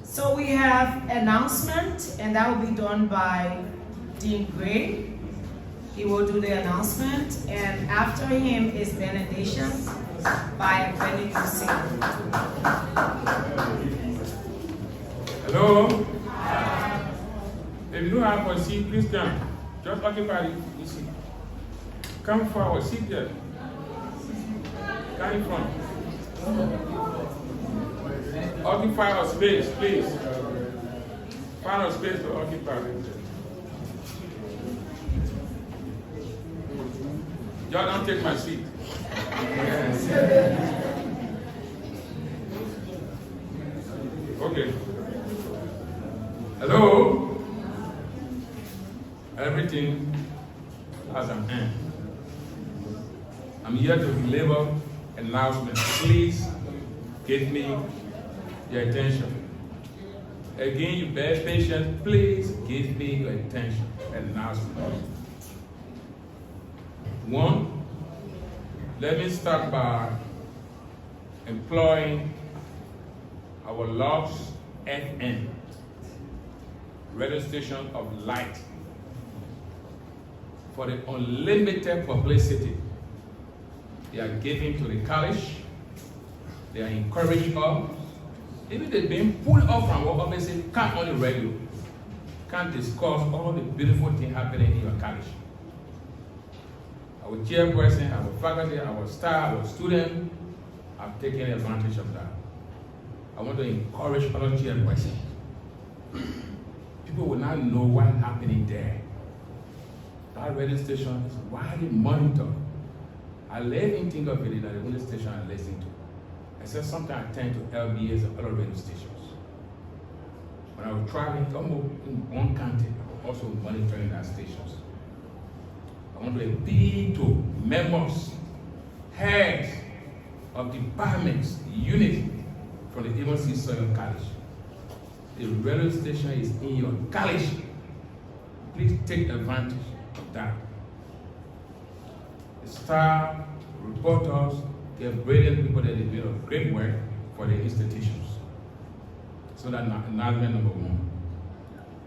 So we have announcement, and that will be done by Dean Gray. He will do the announcement, and after him is benediction by Benedict Singh. Hello? If you don't have a seat, please come. Just occupy the seat. Come forward, sit there. Come in front. Occupy a space, please. Find a space to occupy. Y'all don't take my seat. Okay. Hello? Everything has an end. I'm here to deliver announcement. Please give me your attention. Again, you bear patience. Please give me your attention. Announcement. One, let me start by employing our Logs FM radio station of light for the unlimited publicity they are giving to the college. They are encouraging us. Even they've been pulled off from what obviously come on the radio, can't discuss all the beautiful things happening in your college. Our chairperson, our faculty, our staff, our students have taken advantage of that. I want to encourage other chairpersons. People will not know what's happening there. That radio station is widely monitored. I live in think of it that the only station I listen to. Except sometimes I tend to LBS and other radio stations. When I was traveling almost in one county, I was also monitoring that stations. I want to appeal to members, heads of departments, units from the Amos Sawyer College. The radio station is in your college. Please take advantage of that. The staff, reporters, they are brilliant people that do a great work for the institutions. So that's announcement number one.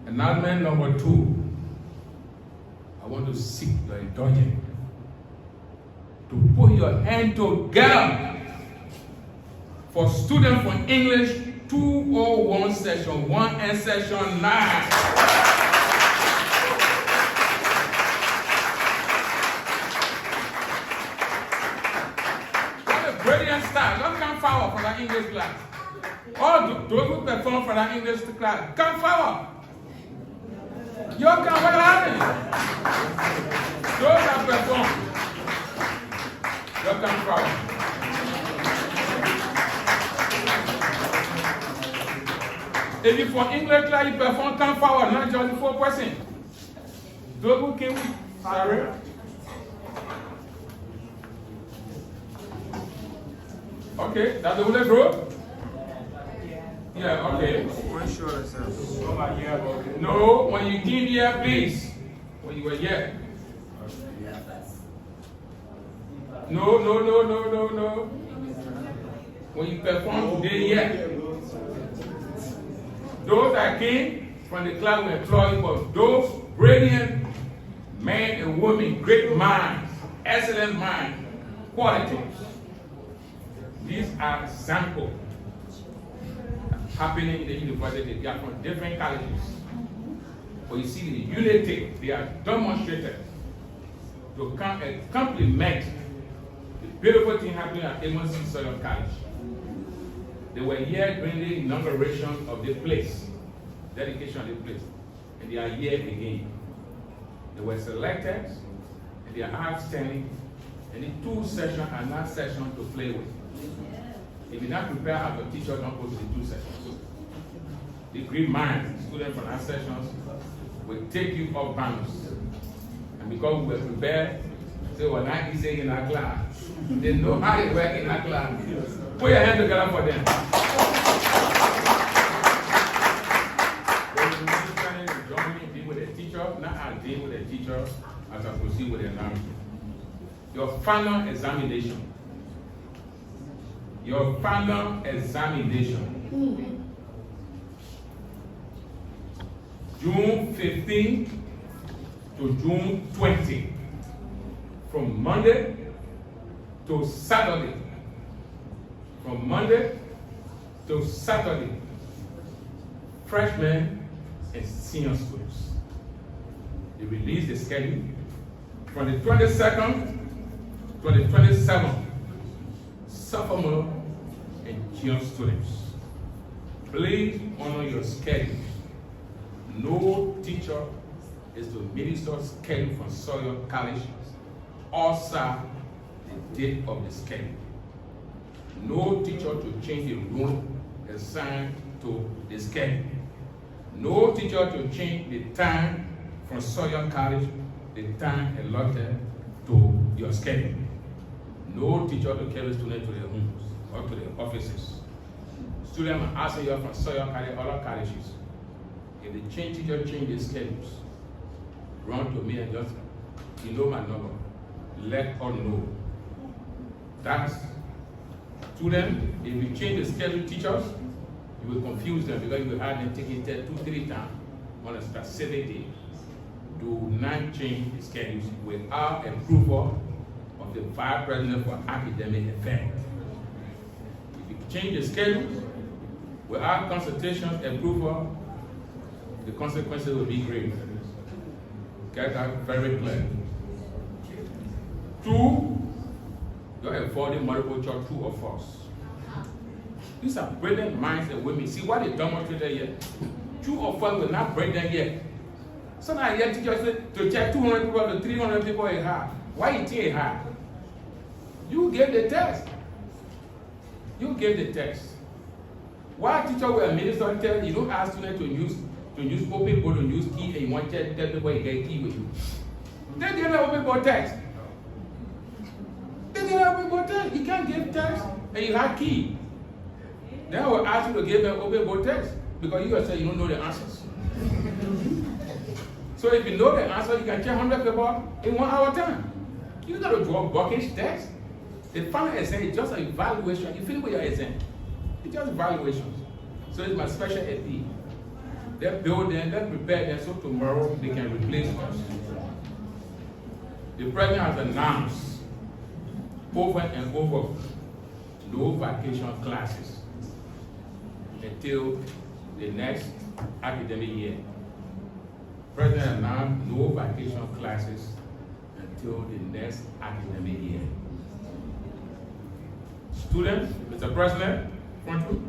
Announcement number two, I want to seek your indulgence to put your hand together for students for English 201 Section 1 and Section 9. Brilliant staff, don't come forward for that English class. All those who perform for that English class, come forward. You come, what happened? Those that perform, you come forward. If you for English class, you perform, come forward, not just the 4%. Those who came with, sorry. Okay, that's the whole group. Yeah, okay. One short yourself. Over here, okay. No, when you came here, please. When you were here. No. When you perform today, yeah. Those that came from the class were employed for those brilliant men and women, great minds, excellent minds, qualities. These are examples happening in the university. They are from different colleges. But you see the unity they are demonstrated to come and complement the beautiful thing happening at Amos Sawyer College. They were here during the inauguration of the place, dedication of the place, and they are here again. They were selected, and they are outstanding, and the 2 sessions are not sessions to play with. If you not prepare as a teacher, don't go to the 2 sessions. The great minds, students from our sessions, will take you up bounds. And because we were prepared, so we're not easy in our class. They know how to work in our class. Put your hand together for them. Join me, deal with a teacher, not I deal with a teacher as I proceed with the announcement. Your final examination. Your final examination. June 15 to June 20. From Monday to Saturday. From Monday to Saturday. Freshmen and senior students. They release the schedule from the 22nd to the 27th. Sophomore and junior students. Please honor your schedule. No teacher is to minister schedule from Sawyer College outside the date of the schedule. No teacher to change the room assigned to the schedule. No teacher to change the time from Sawyer College, the time allotted to your schedule. No teacher to carry students to their homes or to their offices. Students are asking you from Sawyer College, other colleges. If the teacher change the schedules, run to me and just, you know my number. Let us know. That's students, if you change the schedule teachers, you will confuse them because you will have them taking test 2-3 times on a specific day. Do not change the schedules without approval of the Vice President for Academic Affairs. If you change the schedule without consultation approval, the consequences will be grave. Get that very clear. 2, you're avoiding multiple choice, true or false. These are brilliant minds and women. See what they demonstrated here? True or false will not break them yet. Sometimes here teachers say to check 200 people to 300 people is hard. Why you think it's hard? You gave the test. You gave the test. Why teacher will administer test? You don't ask students to use open board, to use key, and you want to tell people you get key with you. They didn't have open board test. They didn't have open board test. You can't give test and you have key. Then I will ask you to give them open board test because you guys say you don't know the answers. So if you know the answer, you can check 100 people in 1 hour time. You got to draw buckets test. The final exam is just an evaluation. You finish with your exam. It's just evaluations. So it's my special AP. They build them, they prepare them so tomorrow they can replace us. The president has announced over and over no vacation classes until the next academic year. President announced no vacation classes until the next academic year. Students, Mr. President, front row.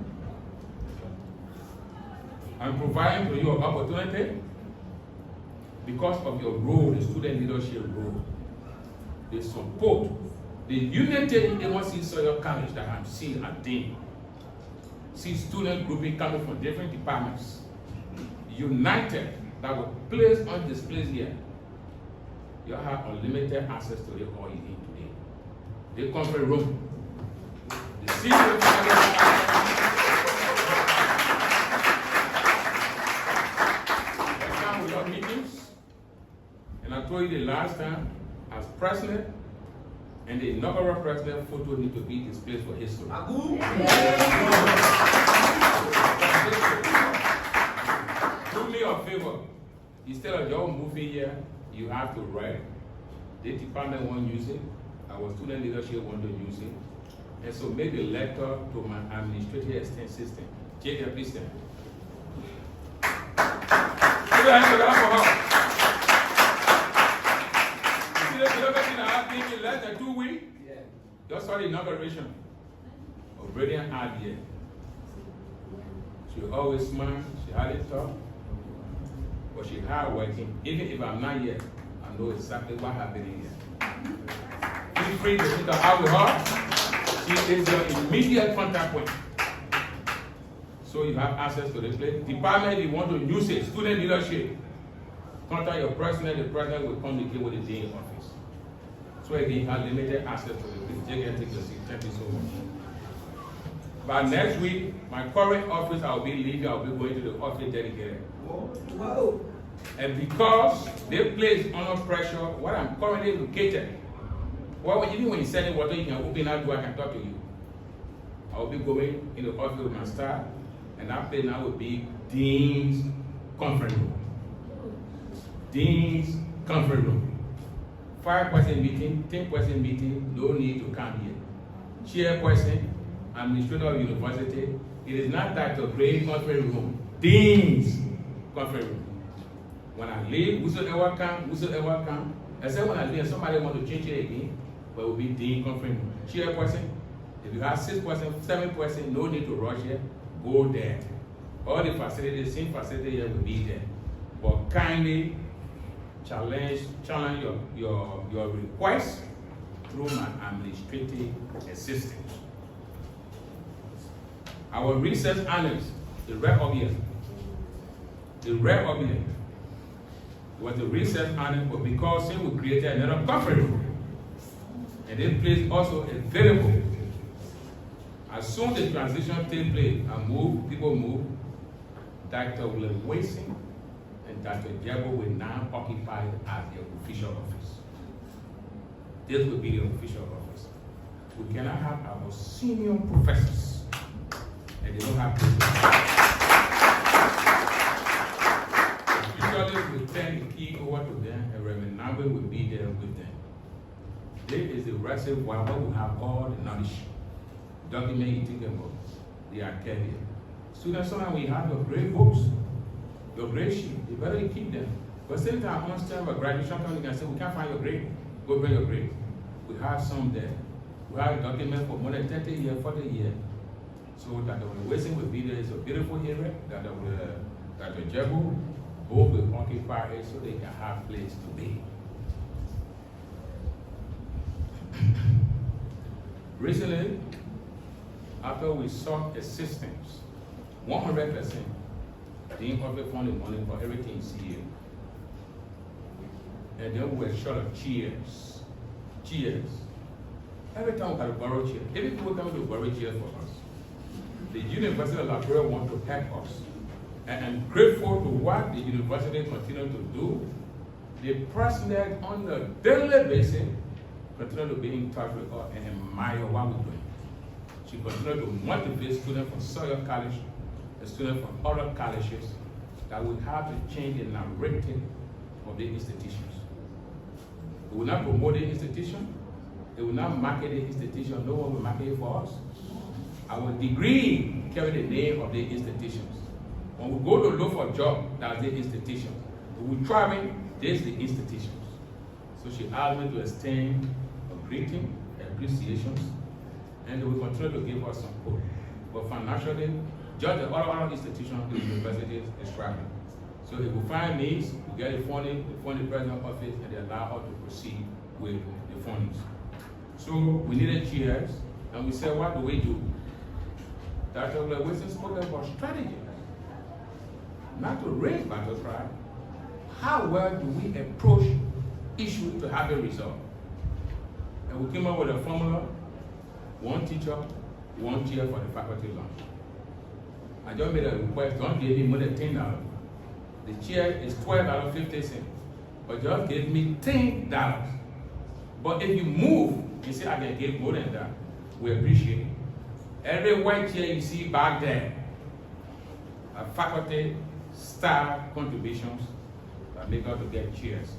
I'm providing to you an opportunity because of your role, the student leadership role, the support, the unity in Amos Sawyer College that I'm seeing at Dean. See student grouping coming from different departments, united, that will place on display here. You have unlimited access to it all you need today. The conference room, the senior you the last time, as president, and the inaugural president photo need to be displayed for history. Do me a favor. Instead of your moving here, you have to write. The department won't use it. Our student leadership want to use it. And so make a letter to my administrative assistant. Jacob, please stand. Put your hands together for her. You see the everything I have been in less than 2 weeks? Yeah. Just for the inauguration of Brilliant idea. She always smile, she hardly talk, but she hard working. Even if I'm not here, I know exactly what happening here. Feel free to sit out with her. She is your immediate contact point. So you have access to the place. Department, if you want to use it, student leadership, contact your president, the president will communicate with the dean office. So again, you have limited access to the place. Take your seat. Thank you so much. By next week, my current office, I'll be leaving, I'll be going to the office dedicated. Whoa. And because they place under pressure, where I'm currently located, well, even when you send in water, you can open that door, I can talk to you. I'll be going in the office with my staff, and that place now will be Dean's Conference Room. Dean's Conference Room. 5-person meeting, 10-person meeting, no need to come here. Chairperson, administrator of university, it is not Dr. Gray's conference room, Dean's conference room. When I leave, whosoever come, except when I leave, somebody want to change it again, but it will be Dean conference room. Chairperson, if you have 6%, 7%, no need to rush here, go there. All the facilities, same facility here will be there. But kindly challenge your request through my administrative assistant. Our research analyst, the rare obvious was the research analyst, but because we created another conference room, and this place also available. As soon as the transition takes place and people move, Dr. Wilson and Dr. Jebo will now occupy as the official office. This will be the official office. We cannot have our senior professors, and they don't have to. Officially, we turn the key over to them, and Reverend Nabe will be there with them. This is the reservoir where we have all the knowledge. Document you think about the academy. Students, sometimes we have your grade books, your grade sheet. You better keep them. But same time, once time of graduation comes, you can say, we can't find your grade. Go bring your grade. We have some there. We have a document for more than 30 years, 40 years. So that the Wilson will be there. It's a beautiful area. That the Jebo both will occupy it so they can have place to be. Recently, after we sought assistance, 100%, the incorporate funded money for everything you see here. And then we were short of chairs. Chairs. Every time we had to borrow chairs. Every people come to borrow chairs for us. The University of Liberia want to help us. And I'm grateful to what the university continue to do. The president on a daily basis continue to be in touch with us and admire what we're doing. She continued to motivate students from Sawyer College and students from other colleges that would have to change the narrative of the institutions. We will not promote the institution. They will not market the institution. No one will market it for us. Our degree carry the name of the institutions. When we go to look for a job, that's the institution. When we're traveling, there's the institutions. So she asked me to extend a greeting, appreciations, and they will continue to give us support. But financially, just the other institutions, the universities is struggling. So if we find needs, we get the funding, the president office, and they allow us to proceed with the funds. So we needed chairs, and we said, what do we do? Dr. Wilson spoke about strategy. Not to raise battle cry. How well do we approach issues to have a result? And we came up with a formula: one teacher, one chair for the faculty lunch. I just made a request, don't give me more than $10. The chair is $12.50. but just gave me $10. But if you move, you say I can give more than that, we appreciate it. Every white chair you see back there are faculty, staff contributions that make us to get chairs.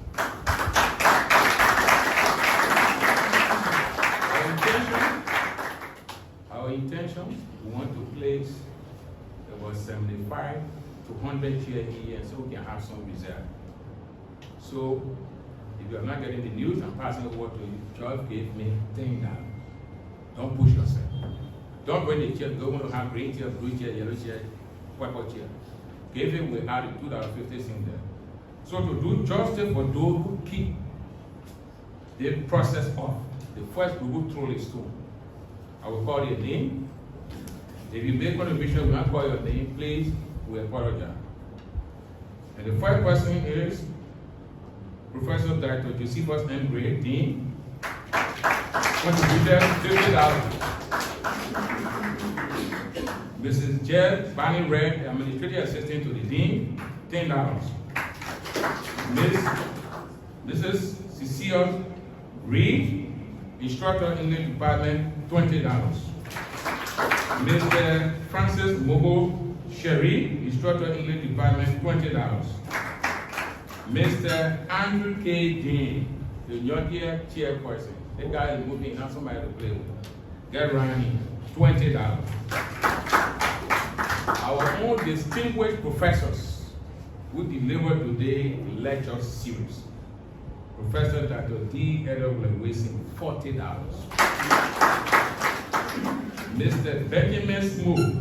Our intention, we want to place about 75 to 100 chairs here so we can have some reserve. So, if you are not getting the news, I'm passing the word to you. Just give me $10. Don't push yourself. Don't bring the chair, don't want to have green chair, blue chair, yellow chair, purple chair. Give it, we add $2.50 in there. So to do justice for those who keep the process off, the first we will throw a stone. I will call your name. If you make contribution, we not call your name, please, we apologize. And the first person is Professor Dr. Josephus M. Gray, Dean, contributed $50. Mrs. Jed Barney Red, Administrative Assistant to the Dean, $10. Mrs. Cecile Reed, Instructor English Department, $20. Mr. Francis Mobo Sherry, Instructor English Department, $20. Mr. Andrew K. Dean, the young year chairperson. The guy is moving, not somebody to play with. Get running, $20. Our own distinguished professors who delivered today the lecture series. Professor Dr. D. Edward Wilson, $40. Mr. Benjamin Smoot,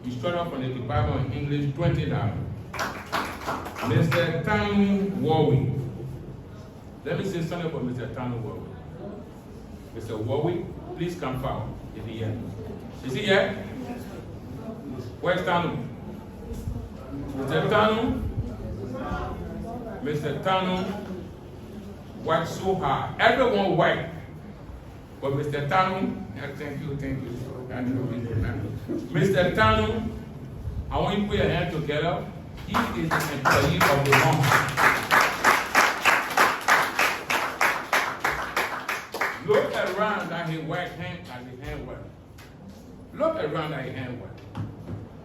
instructor from the Department of English, $20. Mr. Tanu Warwick. Let me say something about Mr. Tanu Warwick. Mr. Warwick, please come forward if he here. Is he here? Where's Tanu? Mr. Tanu? Mr. Tanu worked so hard. Everyone worked. But Mr. Tanu, thank you. Mr. Tanu, I want you to put your hands together. He is an employee of the month. Look around that he worked as a hand work. Look around that he hand work.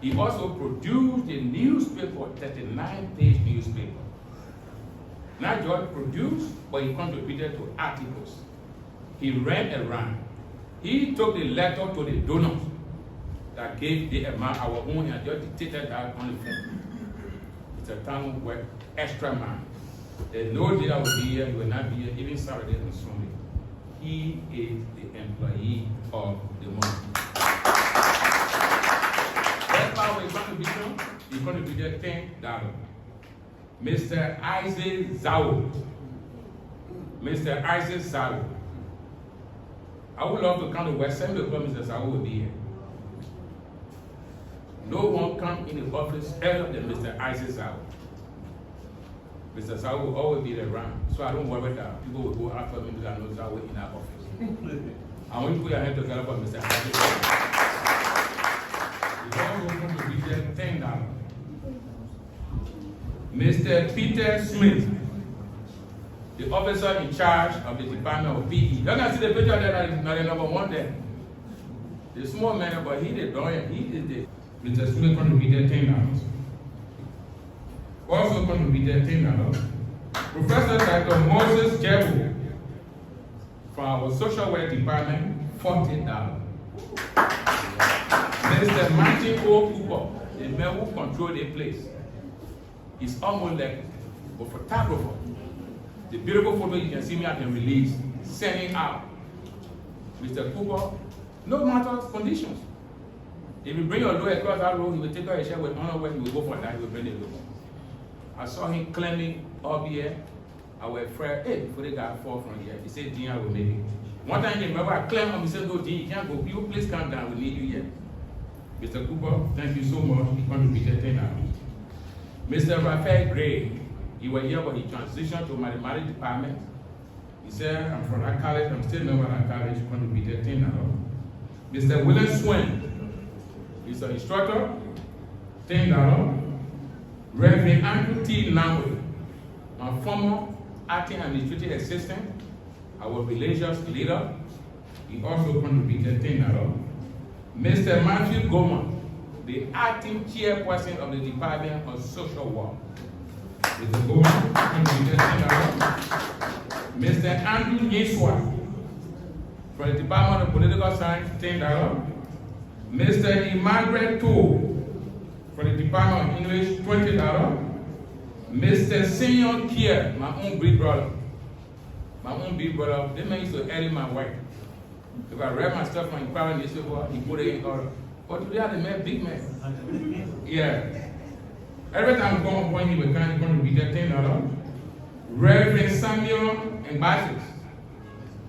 He also produced a newspaper, 39-page newspaper. Not just produced, but he contributed to articles. He ran around. He took the letter to the donors that gave the amount our own and just dictated that on the phone. Mr. Tanu worked extra man. There's no day I will be here, he will not be here, even Saturday and Sunday. He is the employee of the month. That's how we contribution. He contributed $10. Mr. Isaac Zhao. Mr. Isaac Zhao. I would love to come to West End because Mr. Zhao will be here. No one come in the office earlier than Mr. Isaac Zhao. Mr. Zhao will always be around, so I don't worry that people will go after me because I know Zhao in our office. I want you to put your hand together for Mr. Isaac Zhao. The also contributed $10. Mr. Peter Smith, the officer in charge of the Department of PE. You can see the picture there, that is not the number one there. The small man, but he the doyen, he is the. Mr. Smith contributed $10. Also contributed $10. Professor Dr. Moses Jebu from our social work department, $40. Mr. Martin O. Cooper, the man who controls the place. He's almost like a photographer. The beautiful photo you can see me, I can release, sending out. Mr. Cooper, no matter conditions. If you bring your load across that road, he will take out a share with honor when he will go for that, he will bring it over. I saw him climbing up here. I was afraid, hey, before they got fall from here, he said, Dean, I will make it. One time he remember I climbed up, he said, no, Dean, you can't go. You please calm down, we need you here. Mr. Cooper, thank you so much. He contributed $10. Mr. Raphael Gray, he was here when he transitioned to mathematics department. He said, I'm from that college, I'm still a member of that college, he contributed $10. Mr. William Swain, he's an instructor, $10. Reverend Andrew T. Namwe, my former acting administrative assistant, our religious leader, he also contributed $10. Mr. Matthew Goma, the acting chairperson of the Department of Social Work. Mr. Goma contributed $10. Mr. Andrew Nyeswa, from the Department of Political Science, $10. Mr. Emmanuel To, from the Department of English, $20. Mr. Senior Kier, my own big brother. They man used to edit my work. If I read my stuff on Inquirer newspaper, he put it in order. But today I made big man. Yeah. Every time we come up, he was going to be there $10. Reverend Samuel Mbashis,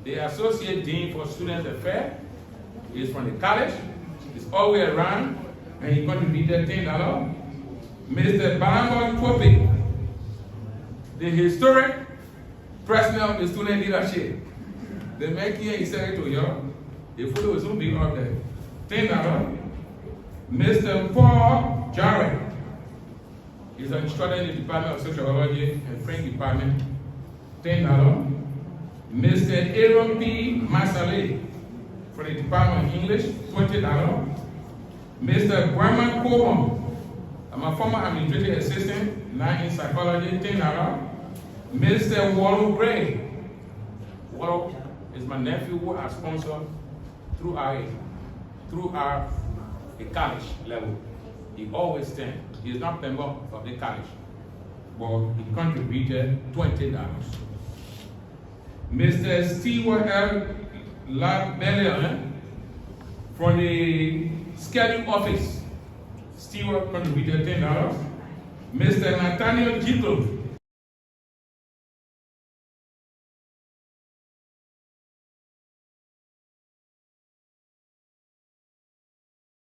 the Associate Dean for Student Affairs, is from the college. He's always around, and he's going to be there $10. Mr. Biannual Topic, the historic president of the student leadership. The make here, he said to you, the photo will soon be up there. $10. Mr. Paul Jarrett is an instructor in the Department of Sociology and French Department. $10. Mr. Aaron P. Masale from the Department of English, $20. Mr. Guaman Coleman, I'm a former administrative assistant, now in psychology, $10. Mr. Wallo Gray. Wallo is my nephew who I sponsored through our college level. He always stands. He is not a member of the college, but he contributed $20. Mr. Stewart L. LaBellier from the schedule office. Stewart contributed $10. Mr. Nathaniel Jickle